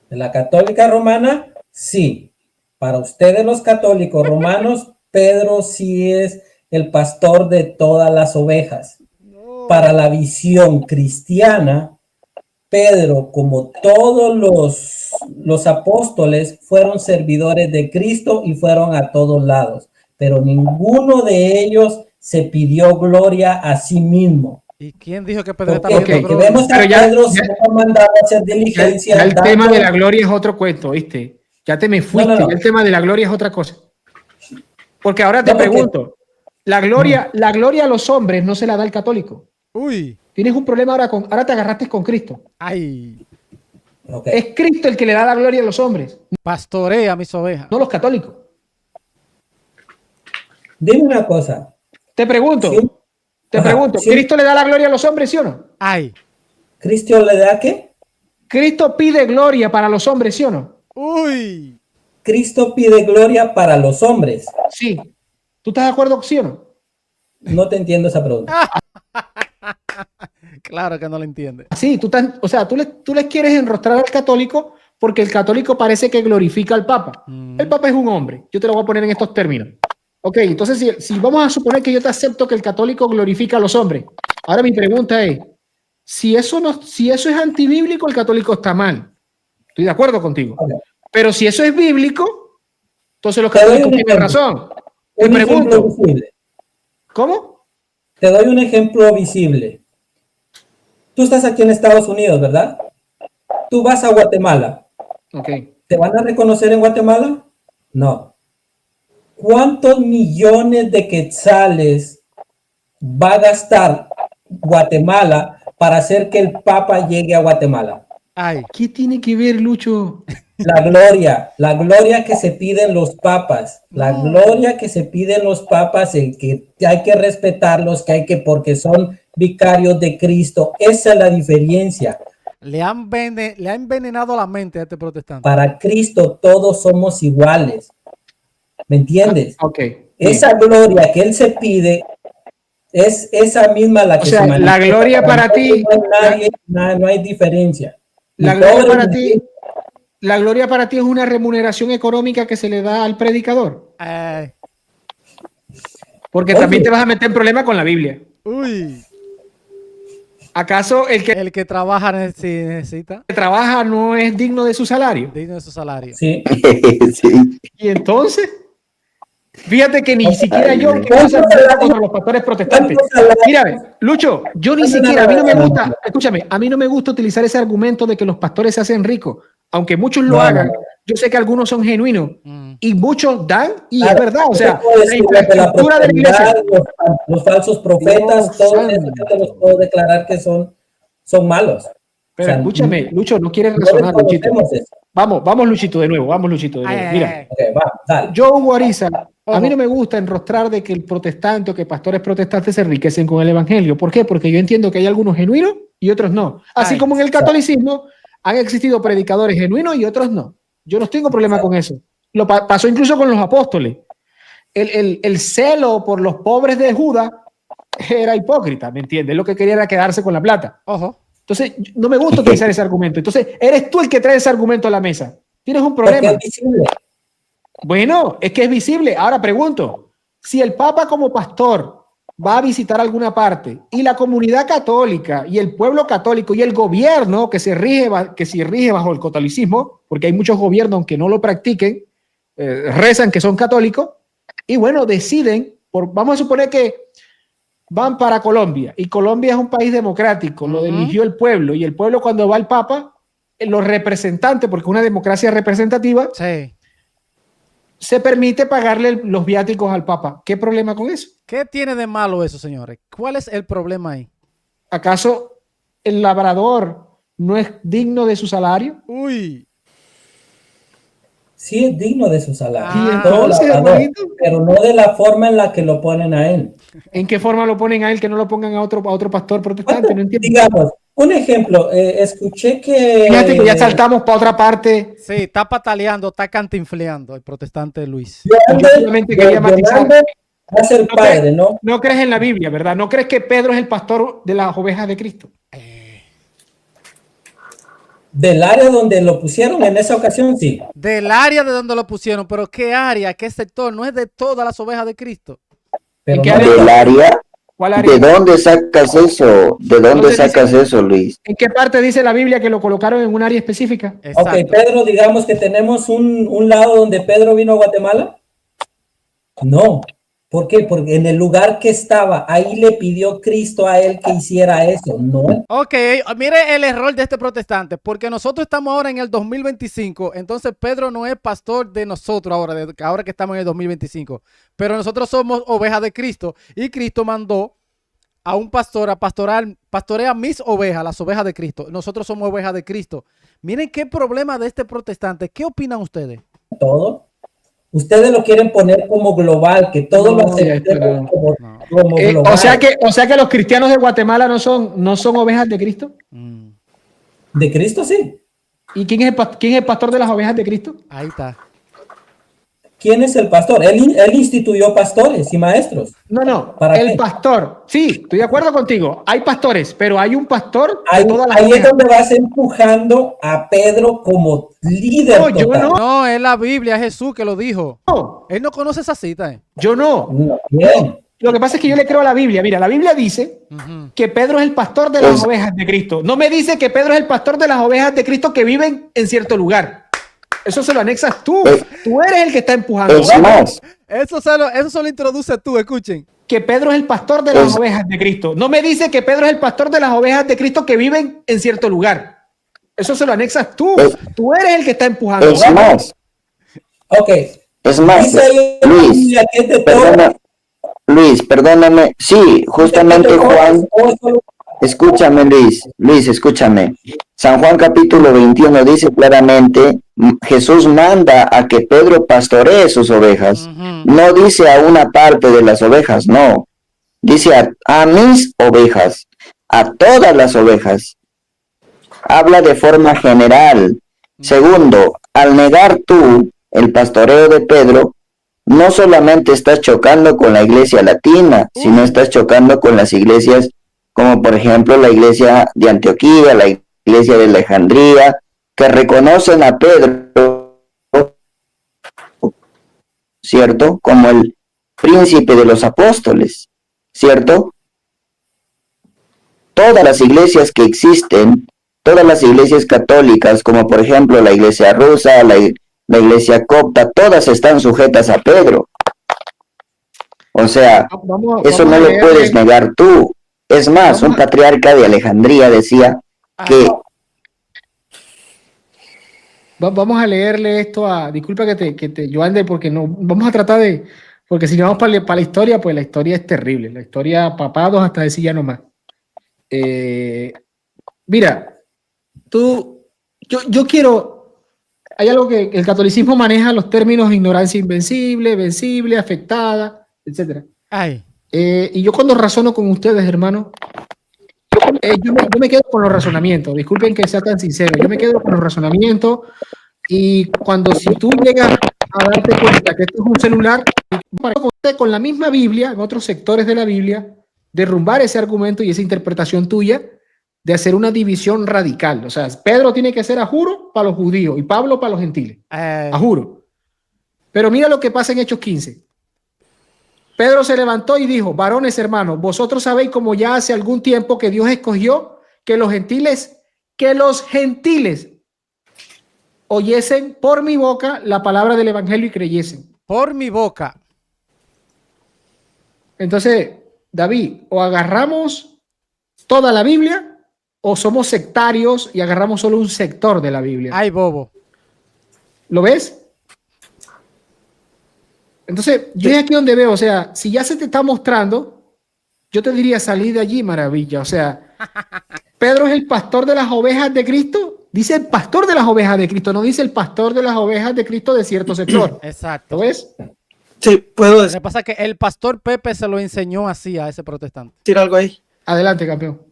Speaker 3: ¿De la católica romana? Sí. Para ustedes los católicos romanos, Pedro sí es el pastor de todas las ovejas. Para la visión cristiana, Pedro, como todos los apóstoles, fueron servidores de Cristo y fueron a todos lados, pero ninguno de ellos se pidió gloria a sí mismo.
Speaker 1: ¿Y quién dijo que Pedro está
Speaker 3: Porque
Speaker 1: pidiendo
Speaker 3: que
Speaker 1: gloria?
Speaker 3: vemos a
Speaker 4: Pero ya-
Speaker 3: Pedro
Speaker 4: ya-
Speaker 3: se ha mandado a hacer diligencia.
Speaker 4: Ya el
Speaker 3: dando-
Speaker 4: tema de la gloria es otro cuento, ¿viste? Ya te me fuiste,
Speaker 3: No.
Speaker 4: ya el tema de la gloria es otra cosa. Porque ahora te
Speaker 3: No, porque-
Speaker 4: pregunto, la gloria a los hombres no se la da el católico.
Speaker 1: Uy,
Speaker 4: Tienes un problema ahora te agarraste con Cristo.
Speaker 1: ay,
Speaker 3: Ok.
Speaker 4: Es Cristo el que le da la gloria a los hombres,
Speaker 1: pastorea mis ovejas.
Speaker 4: no los católicos.
Speaker 3: Dime una cosa.
Speaker 4: Te pregunto,
Speaker 3: Sí. Sí.
Speaker 4: ¿Cristo le da la gloria a los hombres, sí o no?
Speaker 1: Ay,
Speaker 3: ¿Cristo le da qué?
Speaker 4: ¿Cristo pide gloria para los hombres, sí o no?
Speaker 1: uy.
Speaker 3: Cristo pide gloria para los hombres.
Speaker 4: Sí. ¿Tú estás de acuerdo, sí o no?
Speaker 3: No te entiendo esa pregunta.
Speaker 1: Claro que no lo entiende.
Speaker 4: Sí, o sea, tú les quieres enrostrar al católico porque el católico parece que glorifica al Papa. El Papa es un hombre. Yo te lo voy a poner en estos términos. Ok, entonces si vamos a suponer que yo te acepto que el católico glorifica a los hombres. Ahora mi pregunta es, si eso es antibíblico, el católico está mal. Estoy de acuerdo contigo.
Speaker 3: Ok.
Speaker 4: Pero si eso es bíblico, entonces los
Speaker 3: Te doy
Speaker 4: católicos
Speaker 3: un
Speaker 4: tienen
Speaker 3: ejemplo.
Speaker 4: razón. Te
Speaker 3: Un ejemplo
Speaker 4: pregunto,
Speaker 3: visible.
Speaker 4: ¿cómo?
Speaker 3: Te doy un ejemplo visible. Tú estás aquí en Estados Unidos, ¿verdad? Tú vas a Guatemala.
Speaker 4: Ok.
Speaker 3: ¿Te van a reconocer en Guatemala? No. ¿Cuántos millones de quetzales va a gastar Guatemala para hacer que el Papa llegue a Guatemala?
Speaker 1: Ay,
Speaker 4: ¿Qué tiene que ver, Lucho?
Speaker 3: La gloria que se piden los papas, la gloria que se piden los papas, el que hay que respetarlos, porque son vicarios de Cristo. Esa es la diferencia.
Speaker 1: le ha envenenado la mente a este protestante.
Speaker 3: Para Cristo todos somos iguales. ¿Me entiendes?
Speaker 4: Ok.
Speaker 3: Esa gloria que él se pide es esa misma la que
Speaker 4: O sea,
Speaker 3: se
Speaker 4: la
Speaker 3: manifiesta.
Speaker 4: gloria para ti-
Speaker 3: No hay diferencia.
Speaker 4: La
Speaker 3: Ni
Speaker 4: gloria
Speaker 3: pobre,
Speaker 4: para
Speaker 3: ni
Speaker 4: ti,
Speaker 3: rico.
Speaker 4: la gloria para ti es una remuneración económica que se le da al predicador. Porque
Speaker 3: Oye.
Speaker 4: también te vas a meter en problema con la Biblia.
Speaker 1: Uy,
Speaker 4: ¿Acaso el que
Speaker 1: el que trabaja necesita
Speaker 4: trabaja no es digno de su salario?
Speaker 1: digno de su salario.
Speaker 3: Sí.
Speaker 2: Sí.
Speaker 4: Y entonces, fíjate que ni siquiera yo, que
Speaker 3: ¿Cuánto
Speaker 4: voy a hacer
Speaker 3: salario?
Speaker 4: contra los pastores protestantes.
Speaker 3: ¿Cuánto salario?
Speaker 4: Mira, Lucho, yo ni
Speaker 3: ¿Cuánto
Speaker 4: siquiera, a mí no me
Speaker 3: salario?
Speaker 4: gusta, escúchame, a mí no me gusta utilizar ese argumento de que los pastores se hacen ricos. Aunque muchos lo
Speaker 3: No,
Speaker 4: hagan,
Speaker 3: no.
Speaker 4: yo sé que algunos son genuinos y muchos dan, y
Speaker 3: Claro,
Speaker 4: es verdad, o
Speaker 3: yo
Speaker 4: sea,
Speaker 3: te puedo
Speaker 4: la
Speaker 3: decir
Speaker 4: infraestructura de la iglesia.
Speaker 3: prosperidad, los falsos profetas,
Speaker 4: Dios
Speaker 3: todo
Speaker 4: santo.
Speaker 3: eso yo te los puedo declarar que son malos.
Speaker 4: Pero
Speaker 3: O sea,
Speaker 4: escúchame, Lucho, no quieres
Speaker 3: no
Speaker 4: razonar, Luchito.
Speaker 3: desconocemos eso.
Speaker 4: Vamos, Luchito, de nuevo, vamos, Luchito, de nuevo.
Speaker 1: Ay,
Speaker 4: Mira,
Speaker 1: ay, ay.
Speaker 3: Ok, va, dale.
Speaker 4: yo, Hugo Ariza, a
Speaker 1: Ojo.
Speaker 4: mí no me gusta enrostrar de que el protestante o que pastores protestantes se enriquecen con el evangelio. ¿Por qué? Porque yo entiendo que hay algunos genuinos y otros no. Así
Speaker 1: Ay,
Speaker 4: como en el catolicismo han existido predicadores genuinos y otros no. Yo no tengo problema con eso. Pasó incluso con los apóstoles. El celo por los pobres de Judas era hipócrita, ¿me entiendes? Lo que quería era quedarse con la plata.
Speaker 1: Ojo.
Speaker 4: Entonces, no me gusta utilizar ese argumento. Entonces, eres tú el que trae ese argumento a la mesa. Tienes un
Speaker 3: Porque
Speaker 4: problema.
Speaker 3: es visible.
Speaker 4: Bueno, es que es visible. Ahora pregunto, si el Papa como pastor va a visitar alguna parte y la comunidad católica y el pueblo católico y el gobierno que se rige bajo el catolicismo, porque hay muchos gobiernos aunque no lo practiquen, rezan que son católicos y bueno, deciden, vamos a suponer que van para Colombia y Colombia es un país democrático, lo eligió el pueblo y el pueblo cuando va al Papa, los representantes, porque es una democracia representativa,
Speaker 1: Sí.
Speaker 4: se permite pagarle los viáticos al Papa. ¿Qué problema con eso?
Speaker 1: ¿Qué tiene de malo eso, señores? ¿Cuál es el problema ahí?
Speaker 4: ¿Acaso el labrador no es digno de su salario?
Speaker 1: Uy.
Speaker 3: Sí es digno de su salario.
Speaker 1: Ah,
Speaker 4: Y entonces,
Speaker 3: Todo,
Speaker 4: hermanito,
Speaker 3: pero no de la forma en la que lo ponen a él.
Speaker 4: ¿en qué forma lo ponen a él que no lo pongan a otro pastor protestante? No entiendo.
Speaker 3: Un ejemplo, escuché que...
Speaker 4: Fíjate que ya saltamos para otra parte.
Speaker 1: Sí, está pataleando, está cantinfleando el protestante Luis.
Speaker 4: Yo solamente quería matizar.
Speaker 3: Yolanda va a ser
Speaker 4: No
Speaker 3: padre, ¿no?
Speaker 4: No crees en la Biblia, ¿verdad? ¿No crees que Pedro es el pastor de las ovejas de Cristo?
Speaker 3: Del área donde lo pusieron en esa ocasión, sí.
Speaker 1: Del área de donde lo pusieron, pero ¿qué área? ¿Qué sector? No es de todas las ovejas de Cristo.
Speaker 3: Pero
Speaker 4: ¿En qué
Speaker 3: no
Speaker 4: área?
Speaker 2: ¿Del área?
Speaker 4: ¿Cuál área?
Speaker 2: ¿De dónde sacas eso? ¿De dónde
Speaker 4: ¿Dónde
Speaker 2: sacas
Speaker 4: dice?
Speaker 2: eso, Luis?
Speaker 4: ¿En qué parte dice la Biblia que lo colocaron en un área específica?
Speaker 1: Exacto.
Speaker 3: Ok, Pedro, digamos que tenemos un lado donde Pedro vino a Guatemala. No. ¿Por qué? Porque en el lugar que estaba, ahí le pidió Cristo a él que hiciera eso. No.
Speaker 1: Ok, mire el error de este protestante, porque nosotros estamos ahora en el 2025, entonces Pedro no es pastor de nosotros ahora que estamos en el 2025, pero nosotros somos ovejas de Cristo y Cristo mandó a un pastor a pastorea mis ovejas, las ovejas de Cristo. Nosotros somos ovejas de Cristo. Miren qué problema de este protestante. ¿Qué opinan ustedes?
Speaker 3: Todo. Ustedes lo quieren poner como global, que todo lo aceptemos como global.
Speaker 4: O sea que los cristianos de Guatemala no son ovejas de Cristo.
Speaker 3: De Cristo, sí.
Speaker 4: ¿Y quién es el pastor de las ovejas de Cristo?
Speaker 1: Ahí está.
Speaker 3: ¿Quién es el pastor? Él instituyó pastores y maestros.
Speaker 4: No.
Speaker 3: ¿Para
Speaker 4: El
Speaker 3: qué?
Speaker 4: pastor. Sí, estoy de acuerdo contigo. Hay pastores, pero hay un pastor de
Speaker 3: Ahí,
Speaker 4: todas las
Speaker 3: ahí es
Speaker 4: ovejas.
Speaker 3: donde vas empujando a Pedro como líder
Speaker 4: No, yo
Speaker 3: total.
Speaker 1: No, es la Biblia, es Jesús que lo dijo.
Speaker 4: No,
Speaker 1: Él no conoce esa cita.
Speaker 4: yo no.
Speaker 3: No, bien.
Speaker 4: Lo que pasa es que yo le creo a la Biblia. Mira, la Biblia dice que Pedro es el pastor de las ovejas de Cristo. No me dice que Pedro es el pastor de las ovejas de Cristo que viven en cierto lugar. Eso se lo anexas tú. Tú eres el que está empujando.
Speaker 2: Es más,
Speaker 1: Eso se lo introduce tú, escuchen.
Speaker 4: Que Pedro es el pastor de las ovejas de Cristo. No me dice que Pedro es el pastor de las ovejas de Cristo que viven en cierto lugar. Eso se lo anexas tú. Tú eres el que está empujando.
Speaker 2: es más,
Speaker 3: Ok.
Speaker 2: es más,
Speaker 3: Dice ahí en la
Speaker 2: Luis,
Speaker 3: Biblia que es de todo.
Speaker 2: Luis, perdóname. Sí, justamente Juan, escúchame Luis, escúchame. San Juan capítulo 21 dice claramente, Jesús manda a que Pedro pastoree sus ovejas. No dice a una parte de las ovejas, no. Dice a mis ovejas, a todas las ovejas. Habla de forma general. Segundo, al negar tú el pastoreo de Pedro, no solamente estás chocando con la iglesia latina, sino estás chocando con las iglesias como por ejemplo la iglesia de Antioquía, la iglesia de Alejandría, que reconocen a Pedro, ¿cierto? Como el príncipe de los apóstoles, ¿cierto? Todas las iglesias que existen, todas las iglesias católicas, como por ejemplo la iglesia rusa, la iglesia copta, todas están sujetas a Pedro. O sea, eso no lo puedes negar tú. Es más, un patriarca de Alejandría decía que...
Speaker 4: Vamos a leerle esto disculpa yo ande porque no, vamos a tratar de, porque si no vamos para la historia, pues la historia es terrible, la historia papados hasta decir ya no más. Mira, yo quiero, hay algo que el catolicismo maneja los términos ignorancia invencible, vencible, afectada, etcétera. Y yo cuando razono con ustedes, hermano, yo me quedo con los razonamientos. Disculpen que sea tan sincero. Yo me quedo con los razonamientos y si tú llegas a darte cuenta que esto es un celular, con la misma Biblia, en otros sectores de la Biblia, derrumbar ese argumento y esa interpretación tuya de hacer una división radical. O sea, Pedro tiene que ser a juro para los judíos y Pablo para los gentiles. A juro. Pero mira lo que pasa en Hechos 15. Pedro se levantó y dijo: varones hermanos, vosotros sabéis como ya hace algún tiempo que Dios escogió que los gentiles oyesen por mi boca la palabra del evangelio y creyesen.
Speaker 1: Por mi boca.
Speaker 4: Entonces, David, o agarramos toda la Biblia o somos sectarios y agarramos solo un sector de la Biblia.
Speaker 1: Ay, bobo.
Speaker 4: ¿Lo ves? Entonces, yo es aquí donde veo, o sea, si ya se te está mostrando, yo te diría salir de allí, maravilla. O sea, Pedro es el pastor de las ovejas de Cristo. Dice el pastor de las ovejas de Cristo, no dice el pastor de las ovejas de Cristo de cierto sector.
Speaker 1: Exacto.
Speaker 4: ¿Lo ves?
Speaker 5: Sí, puedo
Speaker 1: Lo que pasa es que el pastor Pepe se lo enseñó así a ese protestante.
Speaker 5: decir algo ahí.
Speaker 4: Adelante, campeón.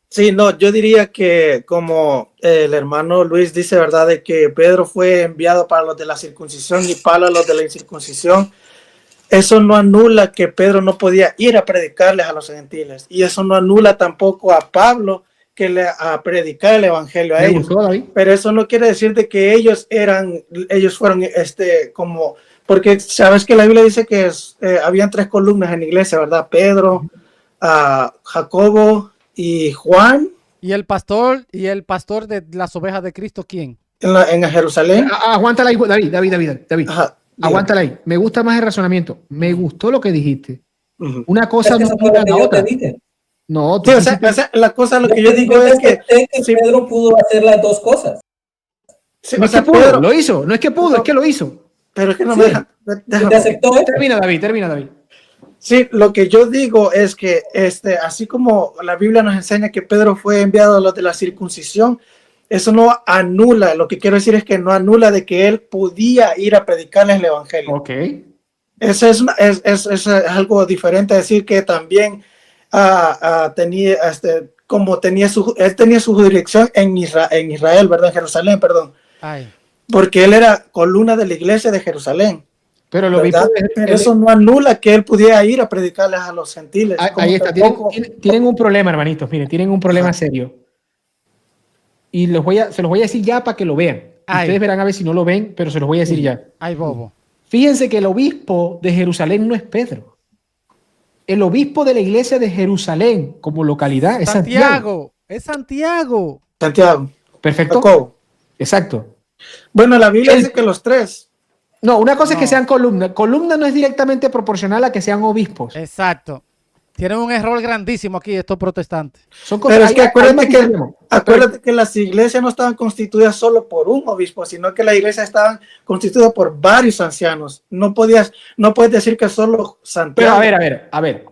Speaker 5: Sí, no, yo diría que como el hermano Luis dice, ¿verdad? De que Pedro fue enviado para los de la circuncisión y Pablo a los de la incircuncisión. Eso no anula que Pedro no podía ir a predicarles a los gentiles. Y eso no anula tampoco a Pablo a predicar el evangelio a
Speaker 4: ¿Me
Speaker 5: ellos.
Speaker 4: gustó, David?
Speaker 5: Pero eso no quiere decir de que ellos fueron como, porque sabes que la Biblia dice que habían 3 columnas en la iglesia, ¿verdad? Pedro, Jacobo y Juan.
Speaker 1: ¿Y el pastor de las ovejas de Cristo quién?
Speaker 5: En Jerusalén.
Speaker 4: Aguántala ahí, David.
Speaker 5: Ajá,
Speaker 4: Aguántala ahí. Me gusta más el razonamiento. Me gustó lo que dijiste.
Speaker 5: uh-huh.
Speaker 4: Una cosa
Speaker 3: Es que
Speaker 4: no
Speaker 3: eso fue
Speaker 4: quita
Speaker 3: lo que
Speaker 4: la
Speaker 3: yo
Speaker 4: otra.
Speaker 3: te dije.
Speaker 4: No,
Speaker 5: Sí, o sea, la cosa, lo que yo digo es que
Speaker 3: sí, Pedro pudo hacer las dos cosas.
Speaker 5: Sí,
Speaker 4: no es que pudo, lo hizo. No es que pudo, es que lo hizo.
Speaker 5: Pero es que no
Speaker 3: Sí.
Speaker 5: me deja.
Speaker 3: ¿Te aceptó?
Speaker 4: Termina, David.
Speaker 5: Sí, lo que yo digo es que así como la Biblia nos enseña que Pedro fue enviado a los de la circuncisión, eso no anula, lo que quiero decir es que no anula de que él podía ir a predicarles el evangelio.
Speaker 4: Ok.
Speaker 5: Eso es algo diferente a decir que también tenía, él tenía su jurisdicción en Israel, ¿verdad? En Jerusalén, perdón.
Speaker 1: Ay.
Speaker 5: Porque él era columna de la iglesia de Jerusalén.
Speaker 4: Pero lo
Speaker 5: ¿verdad? Pero eso no anula que él pudiera ir a predicarles a los gentiles.
Speaker 4: Ahí está. Tienen un problema, hermanitos. Miren, tienen un problema serio. Y se los voy a decir ya para que lo vean. Ustedes verán a ver si no lo ven, pero se los voy a decir ya.
Speaker 1: Ay, bobo.
Speaker 4: Fíjense que el obispo de Jerusalén no es Pedro. El obispo de la iglesia de Jerusalén como localidad es Santiago.
Speaker 1: Es Santiago.
Speaker 4: Perfecto.
Speaker 5: Jacob.
Speaker 4: Exacto.
Speaker 5: Bueno, la Biblia dice que los 3.
Speaker 4: No, una cosa es que sean columnas. Columna no es directamente proporcional a que sean obispos.
Speaker 1: Exacto. Tienen un error grandísimo aquí estos protestantes.
Speaker 4: Son cosas,
Speaker 5: pero es que acuérdate que las iglesias no estaban constituidas solo por un obispo, sino que las iglesias estaban constituidas por varios ancianos. No puedes decir que solo Santiago.
Speaker 4: Pero a ver.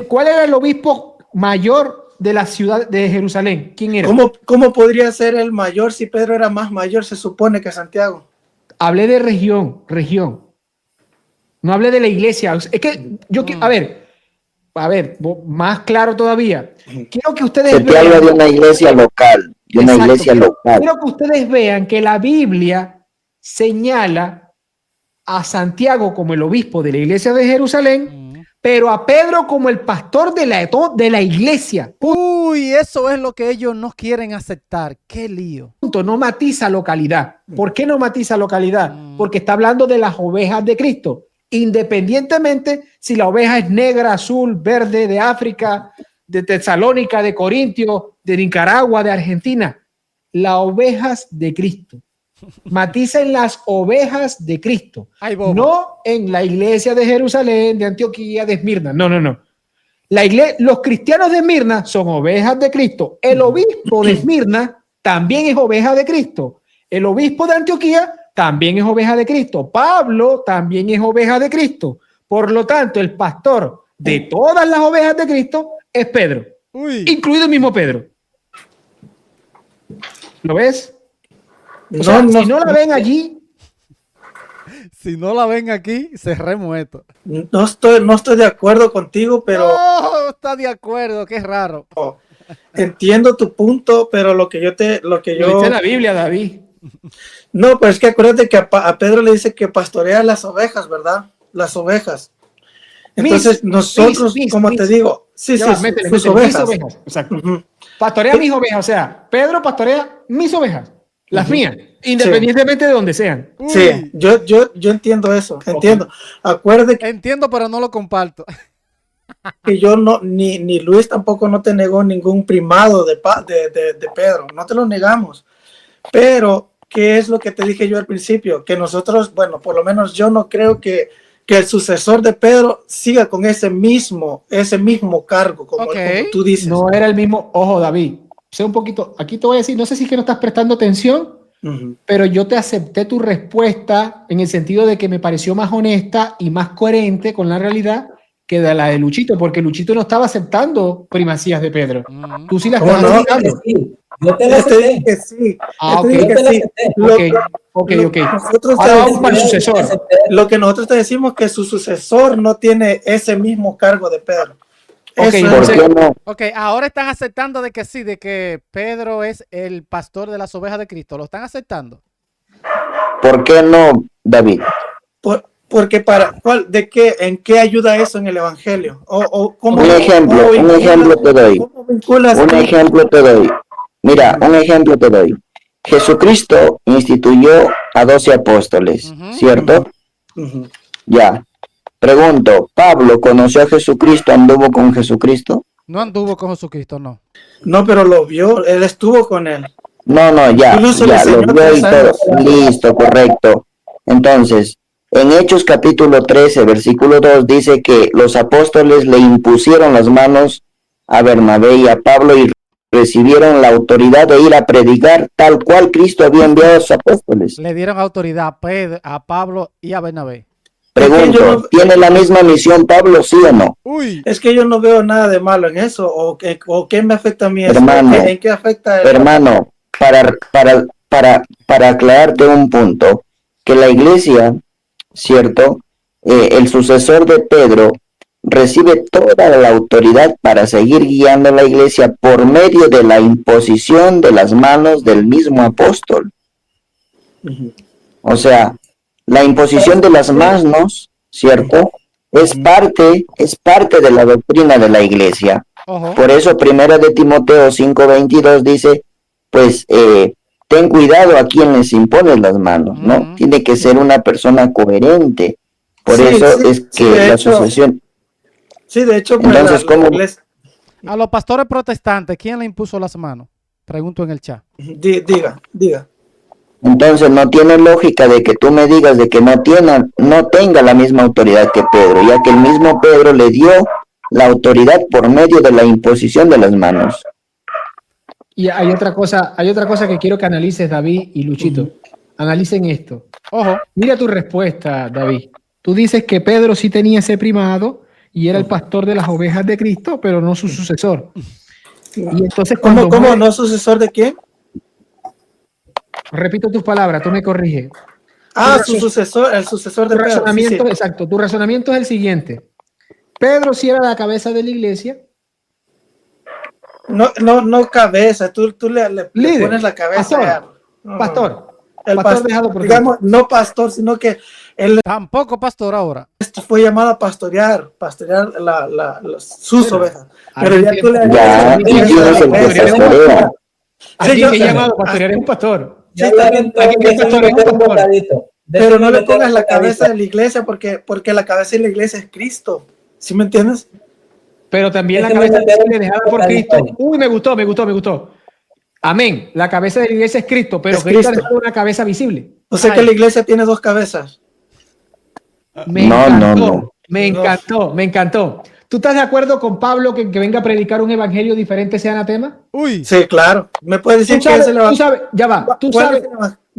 Speaker 4: ¿Cuál era el obispo mayor de la ciudad de Jerusalén? ¿Quién era?
Speaker 5: ¿Cómo podría ser el mayor si Pedro era más mayor, se supone, que Santiago?
Speaker 4: Hablé de región. No hablé de la iglesia. Es que yo a ver, más claro todavía. Quiero que ustedes
Speaker 2: Santiago
Speaker 4: vean.
Speaker 2: de una iglesia local.
Speaker 4: Quiero que ustedes vean que la Biblia señala a Santiago como el obispo de la iglesia de Jerusalén, pero a Pedro como el pastor de la iglesia.
Speaker 1: Uy, eso es lo que ellos no quieren aceptar. Qué lío.
Speaker 4: No matiza localidad. ¿Por qué no matiza localidad? Porque está hablando de las ovejas de Cristo. Independientemente si la oveja es negra, azul, verde, de África, de Tesalónica, de Corintio, de Nicaragua, de Argentina, las ovejas de Cristo. Matiza en las ovejas de Cristo, no en la iglesia de Jerusalén, de Antioquía, de Esmirna. No. Los cristianos de Esmirna son ovejas de Cristo. El obispo de Esmirna también es oveja de Cristo. El obispo de Antioquía también es oveja de Cristo. Pablo también es oveja de Cristo. Por lo tanto, el pastor de todas las ovejas de Cristo es Pedro, incluido el mismo Pedro. ¿Lo ves? Si no la ven allí.
Speaker 1: Si no la ven aquí, se remueto.
Speaker 5: No estoy de acuerdo contigo, pero.
Speaker 1: No, está de acuerdo, qué raro.
Speaker 5: Entiendo tu punto, pero lo que yo
Speaker 4: Lo dice la Biblia, David.
Speaker 5: No, pero es que acuérdate que a Pedro le dice que pastorea las ovejas, ¿verdad? Las ovejas. Entonces, nosotros, como te digo, sus ovejas.
Speaker 4: Exacto. Pastorea mis ovejas, o sea, Pedro pastorea mis ovejas, las mías, independientemente de donde sean.
Speaker 5: Sí, yo entiendo eso, entiendo. Acuérdate que
Speaker 1: entiendo, pero no lo comparto.
Speaker 5: Que yo ni Luis tampoco no te negó ningún primado de Pedro, no te lo negamos. Pero, ¿qué es lo que te dije yo al principio? Que nosotros, bueno, por lo menos yo no creo que el sucesor de Pedro siga con ese mismo cargo, como tú dices.
Speaker 4: No era el mismo. Ojo, David, sé un poquito, aquí te voy a decir, no sé si es que no estás prestando atención, pero yo te acepté tu respuesta en el sentido de que me pareció más honesta y más coherente con la realidad que de la de Luchito, porque Luchito no estaba aceptando primacías de Pedro. Tú sí las estás aceptando.
Speaker 3: Yo te dije
Speaker 5: que sí.
Speaker 4: Ok.
Speaker 5: Ahora vamos para el sucesor. Lo que nosotros te decimos que su sucesor no tiene ese mismo cargo de Pedro.
Speaker 4: Ok,
Speaker 5: Eso
Speaker 2: ¿Por
Speaker 5: es-
Speaker 2: qué no?
Speaker 1: Ok, ahora están aceptando de que sí, de que Pedro es el pastor de las ovejas de Cristo. ¿Lo están aceptando?
Speaker 2: ¿Por qué no, David?
Speaker 5: porque ¿de qué, en qué ayuda eso en el evangelio? O cómo,
Speaker 2: Un ejemplo te doy.
Speaker 5: ¿cómo vinculas
Speaker 2: Un
Speaker 5: tú?
Speaker 2: ejemplo te doy. Mira, un ejemplo te doy. Jesucristo instituyó a 12 apóstoles,
Speaker 1: Ujú.
Speaker 2: ¿cierto?
Speaker 5: Ujú.
Speaker 2: Ya. Pregunto, ¿Pablo conoció a Jesucristo, anduvo con Jesucristo?
Speaker 1: No anduvo con Jesucristo, no.
Speaker 5: No, pero lo vio, él estuvo con él.
Speaker 2: No, ya,
Speaker 5: Incluso le
Speaker 2: ya, lo
Speaker 5: enseñó
Speaker 2: vio y
Speaker 5: 3
Speaker 2: todo.
Speaker 5: años.
Speaker 2: Listo, correcto. Entonces, en Hechos capítulo 13, versículo 2, dice que los apóstoles le impusieron las manos a Bernabé y a Pablo y recibieron la autoridad de ir a predicar tal cual Cristo había enviado a sus apóstoles.
Speaker 1: Le dieron autoridad a Pedro, a Pablo y a Bernabé.
Speaker 2: Pregunto, ¿tiene la misma misión Pablo, sí o no?
Speaker 1: Uy,
Speaker 5: Es que yo no veo nada de malo en eso, o qué me afecta a mí eso,
Speaker 2: Hermano,
Speaker 5: ¿en qué afecta el...
Speaker 2: Hermano, para aclararte un punto, que la iglesia, ¿cierto? El sucesor de Pedro recibe toda la autoridad para seguir guiando la iglesia por medio de la imposición de las manos del mismo apóstol.
Speaker 5: Ujú.
Speaker 2: O sea, la imposición de las manos, ¿cierto? Es parte de la doctrina de la iglesia.
Speaker 1: ojo.
Speaker 2: Por eso, primera de Timoteo 5:22 dice, pues, ten cuidado a quien les impones las manos, ¿no?
Speaker 1: Ujú.
Speaker 2: Tiene que ser una persona coherente. Por
Speaker 5: Sí,
Speaker 2: eso
Speaker 5: sí,
Speaker 2: es
Speaker 5: sí,
Speaker 2: que
Speaker 5: de
Speaker 2: la
Speaker 5: hecho,
Speaker 2: sucesión...
Speaker 5: Sí, de hecho, pues,
Speaker 2: Entonces, ¿cómo?
Speaker 5: iglesia-
Speaker 1: A los pastores protestantes, ¿quién le impuso las manos? Pregunto en el chat.
Speaker 5: diga.
Speaker 2: Entonces no tiene lógica de que tú me digas de que no tenga la misma autoridad que Pedro, ya que el mismo Pedro le dio la autoridad por medio de la imposición de las manos.
Speaker 4: Y hay otra cosa que quiero que analices, David y Luchito. Analicen esto.
Speaker 1: Ojo.
Speaker 4: Mira tu respuesta, David. Tú dices que Pedro sí tenía ese primado y era el pastor de las ovejas de Cristo, pero no su sucesor. Y entonces
Speaker 5: ¿Cómo
Speaker 4: muere-
Speaker 5: no sucesor de quién?
Speaker 4: Repito tus palabras, tú me corriges.
Speaker 5: Ah,
Speaker 4: Tu
Speaker 5: el sucesor de
Speaker 4: Tu
Speaker 5: Pedro.
Speaker 4: razonamiento,
Speaker 5: Sí.
Speaker 4: exacto, tu razonamiento es el siguiente. Pedro sí era la cabeza de la iglesia.
Speaker 5: No cabeza, tú le
Speaker 4: Líder,
Speaker 5: pones la cabeza.
Speaker 4: pastor,
Speaker 5: No.
Speaker 4: pastor,
Speaker 5: El
Speaker 4: pastor dejado por
Speaker 5: digamos, no pastor, sino que él
Speaker 1: Tampoco pastor ahora.
Speaker 5: fue llamado a pastorear sus ovejas. Pero
Speaker 4: Alguien
Speaker 5: ya
Speaker 4: tiene-
Speaker 5: tú le
Speaker 2: Ya,
Speaker 5: añades-
Speaker 2: ¿y quién es el que pastorea?
Speaker 4: Alguien que
Speaker 5: yo-
Speaker 4: llamado a pastorear es un pastor.
Speaker 5: Sí,
Speaker 3: Ya hablaron todos,
Speaker 4: alguien que
Speaker 3: déjenme
Speaker 4: pastor es un
Speaker 3: meter un
Speaker 4: pastor.
Speaker 3: bocadito.
Speaker 5: pero
Speaker 3: Déjenme
Speaker 5: no le
Speaker 3: meter
Speaker 5: pongas
Speaker 3: un
Speaker 5: la
Speaker 3: bocadito.
Speaker 5: cabeza de la iglesia porque la cabeza de la iglesia es Cristo. ¿Sí me entiendes?
Speaker 4: Pero también la
Speaker 3: Déjeme
Speaker 4: cabeza
Speaker 3: meter
Speaker 4: visible dejada por
Speaker 3: bocadito
Speaker 4: Cristo.
Speaker 3: ahí.
Speaker 4: Uy, me gustó. Amén. La cabeza de la iglesia es Cristo, pero
Speaker 5: Es
Speaker 4: Cristo ha
Speaker 5: Cristo.
Speaker 4: dejado una cabeza visible.
Speaker 5: O sea
Speaker 1: Ay.
Speaker 5: que la iglesia tiene 2 cabezas.
Speaker 4: Me
Speaker 2: No,
Speaker 4: encantó,
Speaker 2: no.
Speaker 4: me encantó. ¿Tú estás de acuerdo con Pablo que venga a predicar un evangelio diferente sea anatema?
Speaker 1: Uy.
Speaker 5: Sí, claro. ¿Me puedes decir
Speaker 4: Tú
Speaker 5: qué es
Speaker 4: sabes,
Speaker 5: el
Speaker 4: tú
Speaker 5: evangelio?
Speaker 4: sabes, ya va, tú sabes,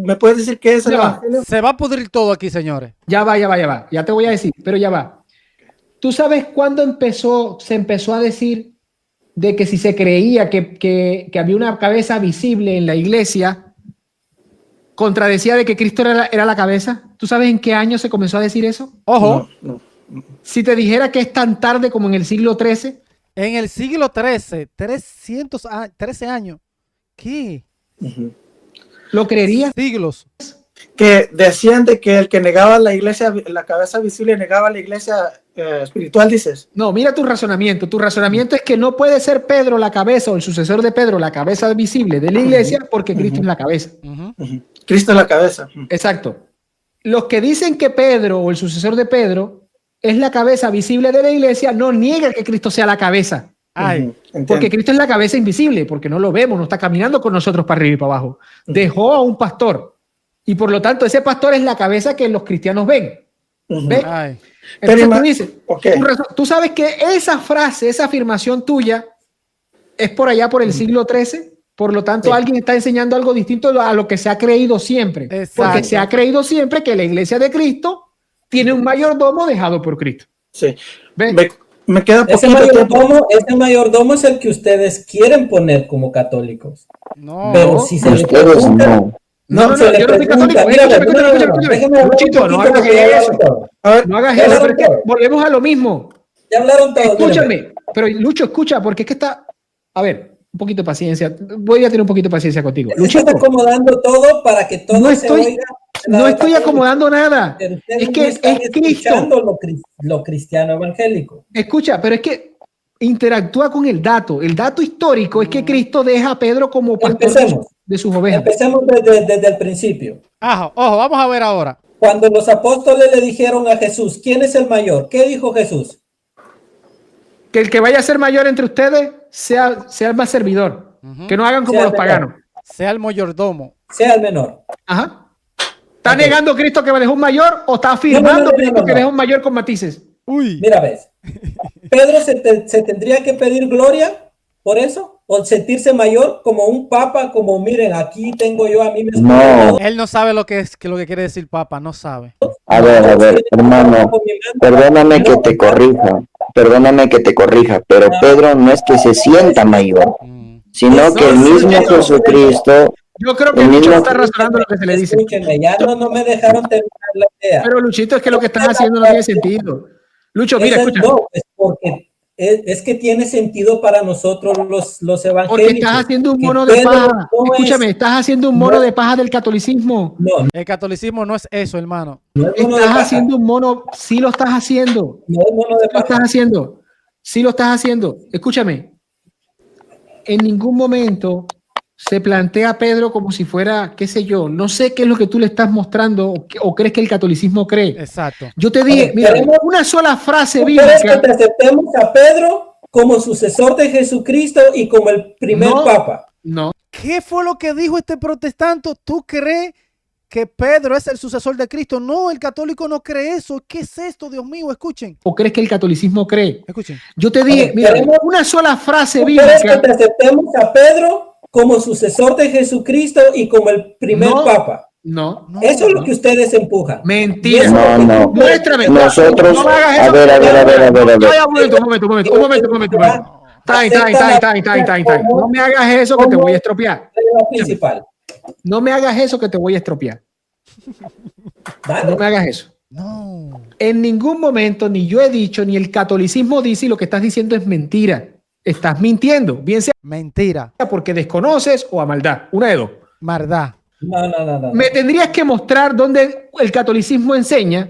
Speaker 5: ¿Me puedes decir qué es el
Speaker 4: Ya va.
Speaker 5: evangelio?
Speaker 1: Se va a pudrir todo aquí, señores.
Speaker 4: ya va, ya te voy a decir, pero ya va. ¿Tú sabes cuándo se empezó a decir de que si se creía que había una cabeza visible en la iglesia, contradecía de que Cristo era la cabeza? ¿Tú sabes en qué año se comenzó a decir eso?
Speaker 1: Ojo.
Speaker 5: No.
Speaker 4: Si te dijera que es tan tarde como en el siglo XIII,
Speaker 1: En el siglo XIII, 13 años. ¿Qué?
Speaker 4: ¿lo creerías?
Speaker 1: Siglos.
Speaker 5: Que decían de que el que negaba la iglesia, la cabeza visible negaba la iglesia espiritual, dices.
Speaker 4: No, mira tu razonamiento. Tu razonamiento es que no puede ser Pedro la cabeza o el sucesor de Pedro la cabeza visible de la iglesia porque Cristo es la cabeza.
Speaker 1: Ujú.
Speaker 5: Cristo es la cabeza.
Speaker 4: Exacto. Los que dicen que Pedro o el sucesor de Pedro es la cabeza visible de la iglesia no niegan que Cristo sea la cabeza.
Speaker 1: Ay.
Speaker 4: Porque Cristo es la cabeza invisible, porque no lo vemos, no está caminando con nosotros para arriba y para abajo. Dejó a un pastor. Y por lo tanto, ese pastor es la cabeza que los cristianos ven. ¿Ven?
Speaker 1: Ay.
Speaker 4: Entonces
Speaker 5: Pero
Speaker 4: tú dices,
Speaker 5: ok.
Speaker 4: tú sabes que esa frase, esa afirmación tuya es por allá por el siglo XIII. Por lo tanto,
Speaker 5: Sí.
Speaker 4: alguien está enseñando algo distinto a lo que se ha creído siempre.
Speaker 1: Exacto.
Speaker 4: Porque se ha creído siempre que la iglesia de Cristo tiene un mayordomo dejado por Cristo.
Speaker 5: Sí.
Speaker 4: ¿Ven?
Speaker 5: Me queda
Speaker 3: Ese
Speaker 5: poquito tiempo.
Speaker 3: mayordomo es el que ustedes quieren poner como católicos.
Speaker 1: No.
Speaker 3: Pero si se le
Speaker 2: Ustedes
Speaker 3: pregunta,
Speaker 2: no.
Speaker 4: No,
Speaker 3: se le
Speaker 4: yo no soy
Speaker 3: pregunta,
Speaker 4: católico.
Speaker 3: mira,
Speaker 4: Escúchame.
Speaker 3: déjame hablar un
Speaker 4: Luchito, no
Speaker 3: poquito
Speaker 4: hagas
Speaker 3: porque ya
Speaker 4: eso.
Speaker 3: hablaron todo.
Speaker 5: A ver,
Speaker 4: No hagas
Speaker 3: Ya
Speaker 4: eso,
Speaker 3: hablaron
Speaker 4: porque
Speaker 3: todo.
Speaker 4: volvemos a lo mismo.
Speaker 3: Ya hablaron todos.
Speaker 4: Escúchame, pero Lucho, escucha, porque es que está... A ver, un poquito de paciencia. Voy a tener un poquito de paciencia contigo.
Speaker 3: Lucho está acomodando todo para que todo
Speaker 4: no
Speaker 3: se oiga.
Speaker 4: No estoy acomodando nada.
Speaker 3: Pero ustedes
Speaker 4: Es
Speaker 3: no
Speaker 4: que
Speaker 3: están
Speaker 4: es Cristo.
Speaker 3: escuchando lo cristiano evangélico.
Speaker 4: Escucha, pero es que interactúa con el dato. El dato histórico es que Cristo deja a Pedro como pastor de sus ovejas.
Speaker 3: Empecemos desde el principio.
Speaker 1: Ojo, vamos a ver ahora.
Speaker 3: Cuando los apóstoles le dijeron a Jesús, ¿quién es el mayor? ¿Qué dijo Jesús?
Speaker 4: Que el que vaya a ser mayor entre ustedes sea el más servidor. Que no hagan como los paganos.
Speaker 1: Sea el mayordomo.
Speaker 3: Sea el menor.
Speaker 4: Ajá. ¿Está negando Cristo que dejó un mayor o está afirmando Cristo que dejó un mayor con matices?
Speaker 1: Uy.
Speaker 3: Mira, ves. ¿Pedro se tendría que pedir gloria por eso? ¿O sentirse mayor como un papa? Como, miren, aquí tengo yo, a mí me...
Speaker 2: No.
Speaker 1: Él no sabe lo que quiere decir papa, no sabe.
Speaker 2: A ver, hermano, perdóname que te corrija, pero Pedro no es que se sienta mayor, sino que el mismo Jesucristo...
Speaker 4: Yo creo que Lucho está razonando lo que se le dice.
Speaker 3: Escúchenme, ya no me dejaron terminar la idea.
Speaker 4: Pero Luchito, es que lo que están haciendo no tiene sentido. Lucho, mira, escucha.
Speaker 3: No, es porque es que tiene sentido para nosotros los evangélicos.
Speaker 4: Porque estás haciendo un mono de paja. Escúchame, estás haciendo un mono de paja del catolicismo.
Speaker 3: No,
Speaker 1: el catolicismo no es eso, hermano.
Speaker 3: No es
Speaker 4: estás haciendo un mono, sí lo estás haciendo.
Speaker 3: No es mono de paja.
Speaker 4: Lo estás haciendo. Sí lo estás haciendo. Escúchame. En ningún momento se plantea a Pedro como si fuera, qué sé yo, no sé qué es lo que tú le estás mostrando o crees que el catolicismo cree.
Speaker 1: Exacto.
Speaker 4: Yo te dije, mira, una sola frase bíblica.
Speaker 3: ¿Quieres que te aceptemos a Pedro como sucesor de Jesucristo y como el primer papa?
Speaker 4: No.
Speaker 1: ¿Qué fue lo que dijo este protestante? ¿Tú crees que Pedro es el sucesor de Cristo? No, el católico no cree eso. ¿Qué es esto, Dios mío? Escuchen.
Speaker 4: ¿O crees que el catolicismo cree?
Speaker 1: Escuchen.
Speaker 4: Yo te dije, mira, una sola frase bíblica.
Speaker 3: ¿Quieres que te aceptemos a Pedro como sucesor de Jesucristo y como el primer papa?
Speaker 4: No.
Speaker 3: Eso es lo que ustedes empujan.
Speaker 4: Mentira.
Speaker 2: No.
Speaker 4: Muéstrame.
Speaker 2: Nosotros,
Speaker 4: no me hagas eso.
Speaker 2: a ver.
Speaker 4: Un momento. No me hagas eso que te voy a estropear.
Speaker 3: Principal.
Speaker 4: No me hagas eso que te voy a estropear. No me hagas eso.
Speaker 1: No.
Speaker 4: En ningún momento ni yo he dicho, ni el catolicismo dice, y lo que estás diciendo es mentira. Estás mintiendo, bien sea
Speaker 1: mentira,
Speaker 4: porque desconoces o a maldad. Una de dos.
Speaker 1: Maldad.
Speaker 3: No.
Speaker 4: Me tendrías que mostrar dónde el catolicismo enseña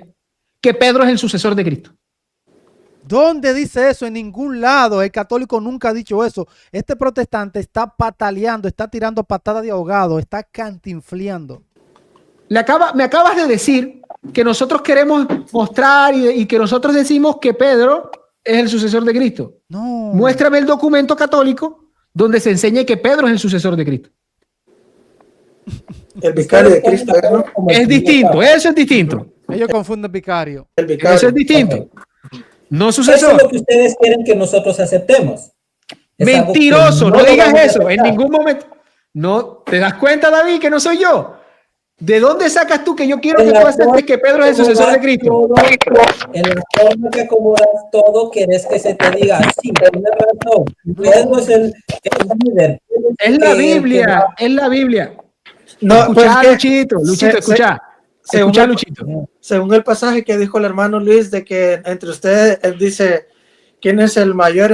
Speaker 4: que Pedro es el sucesor de Cristo.
Speaker 1: ¿Dónde dice eso? En ningún lado. El católico nunca ha dicho eso. Este protestante está pataleando, está tirando patadas de ahogado, está cantinfleando.
Speaker 4: Me acabas de decir que nosotros queremos mostrar y que nosotros decimos que Pedro es el sucesor de Cristo.
Speaker 1: No.
Speaker 4: Muéstrame el documento católico donde se enseñe que Pedro es el sucesor de Cristo.
Speaker 5: El vicario de Cristo, ¿no?
Speaker 4: Es distinto, eso es distinto.
Speaker 1: Ellos confunden vicario.
Speaker 5: El vicario.
Speaker 4: Eso es distinto. Okay. No
Speaker 3: Eso
Speaker 4: sucesor.
Speaker 3: es lo que ustedes quieren que nosotros aceptemos.
Speaker 4: Mentiroso, no digas eso en ningún momento. No, ¿te das cuenta, David, que no soy yo? ¿De dónde sacas tú que yo quiero que tú aceptes que Pedro es el sucesor de Cristo?
Speaker 3: En la forma que acomodas todo, quieres que se te diga, sí, tienes razón. Pedro es el líder.
Speaker 4: Es la Biblia, es la Biblia.
Speaker 5: No,
Speaker 4: escucha,
Speaker 5: pues
Speaker 4: Luchito, escucha. Escucha, Luchito.
Speaker 5: Según el pasaje que dijo el hermano Luis, de que entre ustedes, él dice, ¿quién es el mayor?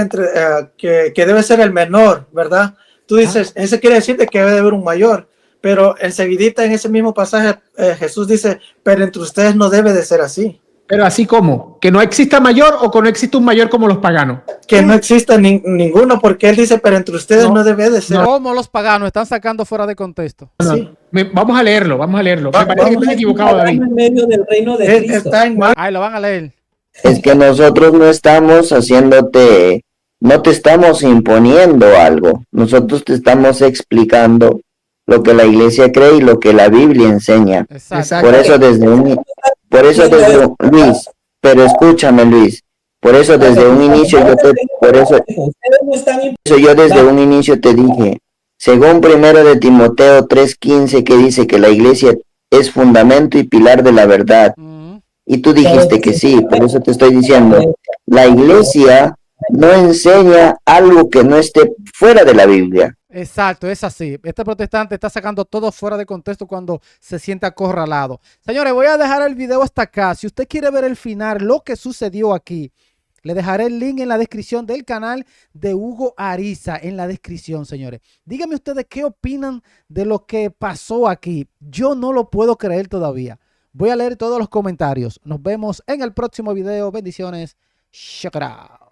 Speaker 5: Que debe ser el menor, ¿verdad? Tú dices, eso quiere decir que debe haber un mayor. Pero enseguidita en ese mismo pasaje Jesús dice, pero entre ustedes no debe de ser así.
Speaker 4: Pero así como, que no exista mayor o que no exista un mayor como los paganos.
Speaker 5: Que no exista ninguno, porque él dice, pero entre ustedes no debe de ser.
Speaker 1: Como los paganos, están sacando fuera de contexto.
Speaker 5: Sí.
Speaker 4: Vamos a leerlo. Me parece que estoy equivocado, David.
Speaker 3: En medio del reino de Cristo.
Speaker 1: Ahí lo van a leer.
Speaker 2: Es que nosotros no estamos no te estamos imponiendo algo. Nosotros te estamos explicando lo que la iglesia cree y lo que la Biblia enseña.
Speaker 1: Exacto.
Speaker 2: Por eso Luis, pero escúchame, Luis. Por eso desde un inicio yo desde un inicio te dije, según 1 de Timoteo 3:15, que dice que la iglesia es fundamento y pilar de la verdad. Y tú dijiste que sí, por eso te estoy diciendo, la iglesia no enseña algo que no esté fuera de la Biblia.
Speaker 1: Exacto, es así. Este protestante está sacando todo fuera de contexto cuando se siente acorralado. Señores, voy a dejar el video hasta acá. Si usted quiere ver el final, lo que sucedió aquí, Le dejaré el link en la descripción del canal de Hugo Ariza, en la descripción, señores. Díganme ustedes qué opinan de lo que pasó aquí. Yo no lo puedo creer todavía. Voy a leer todos los comentarios. Nos vemos en el próximo video. Bendiciones. Check it out.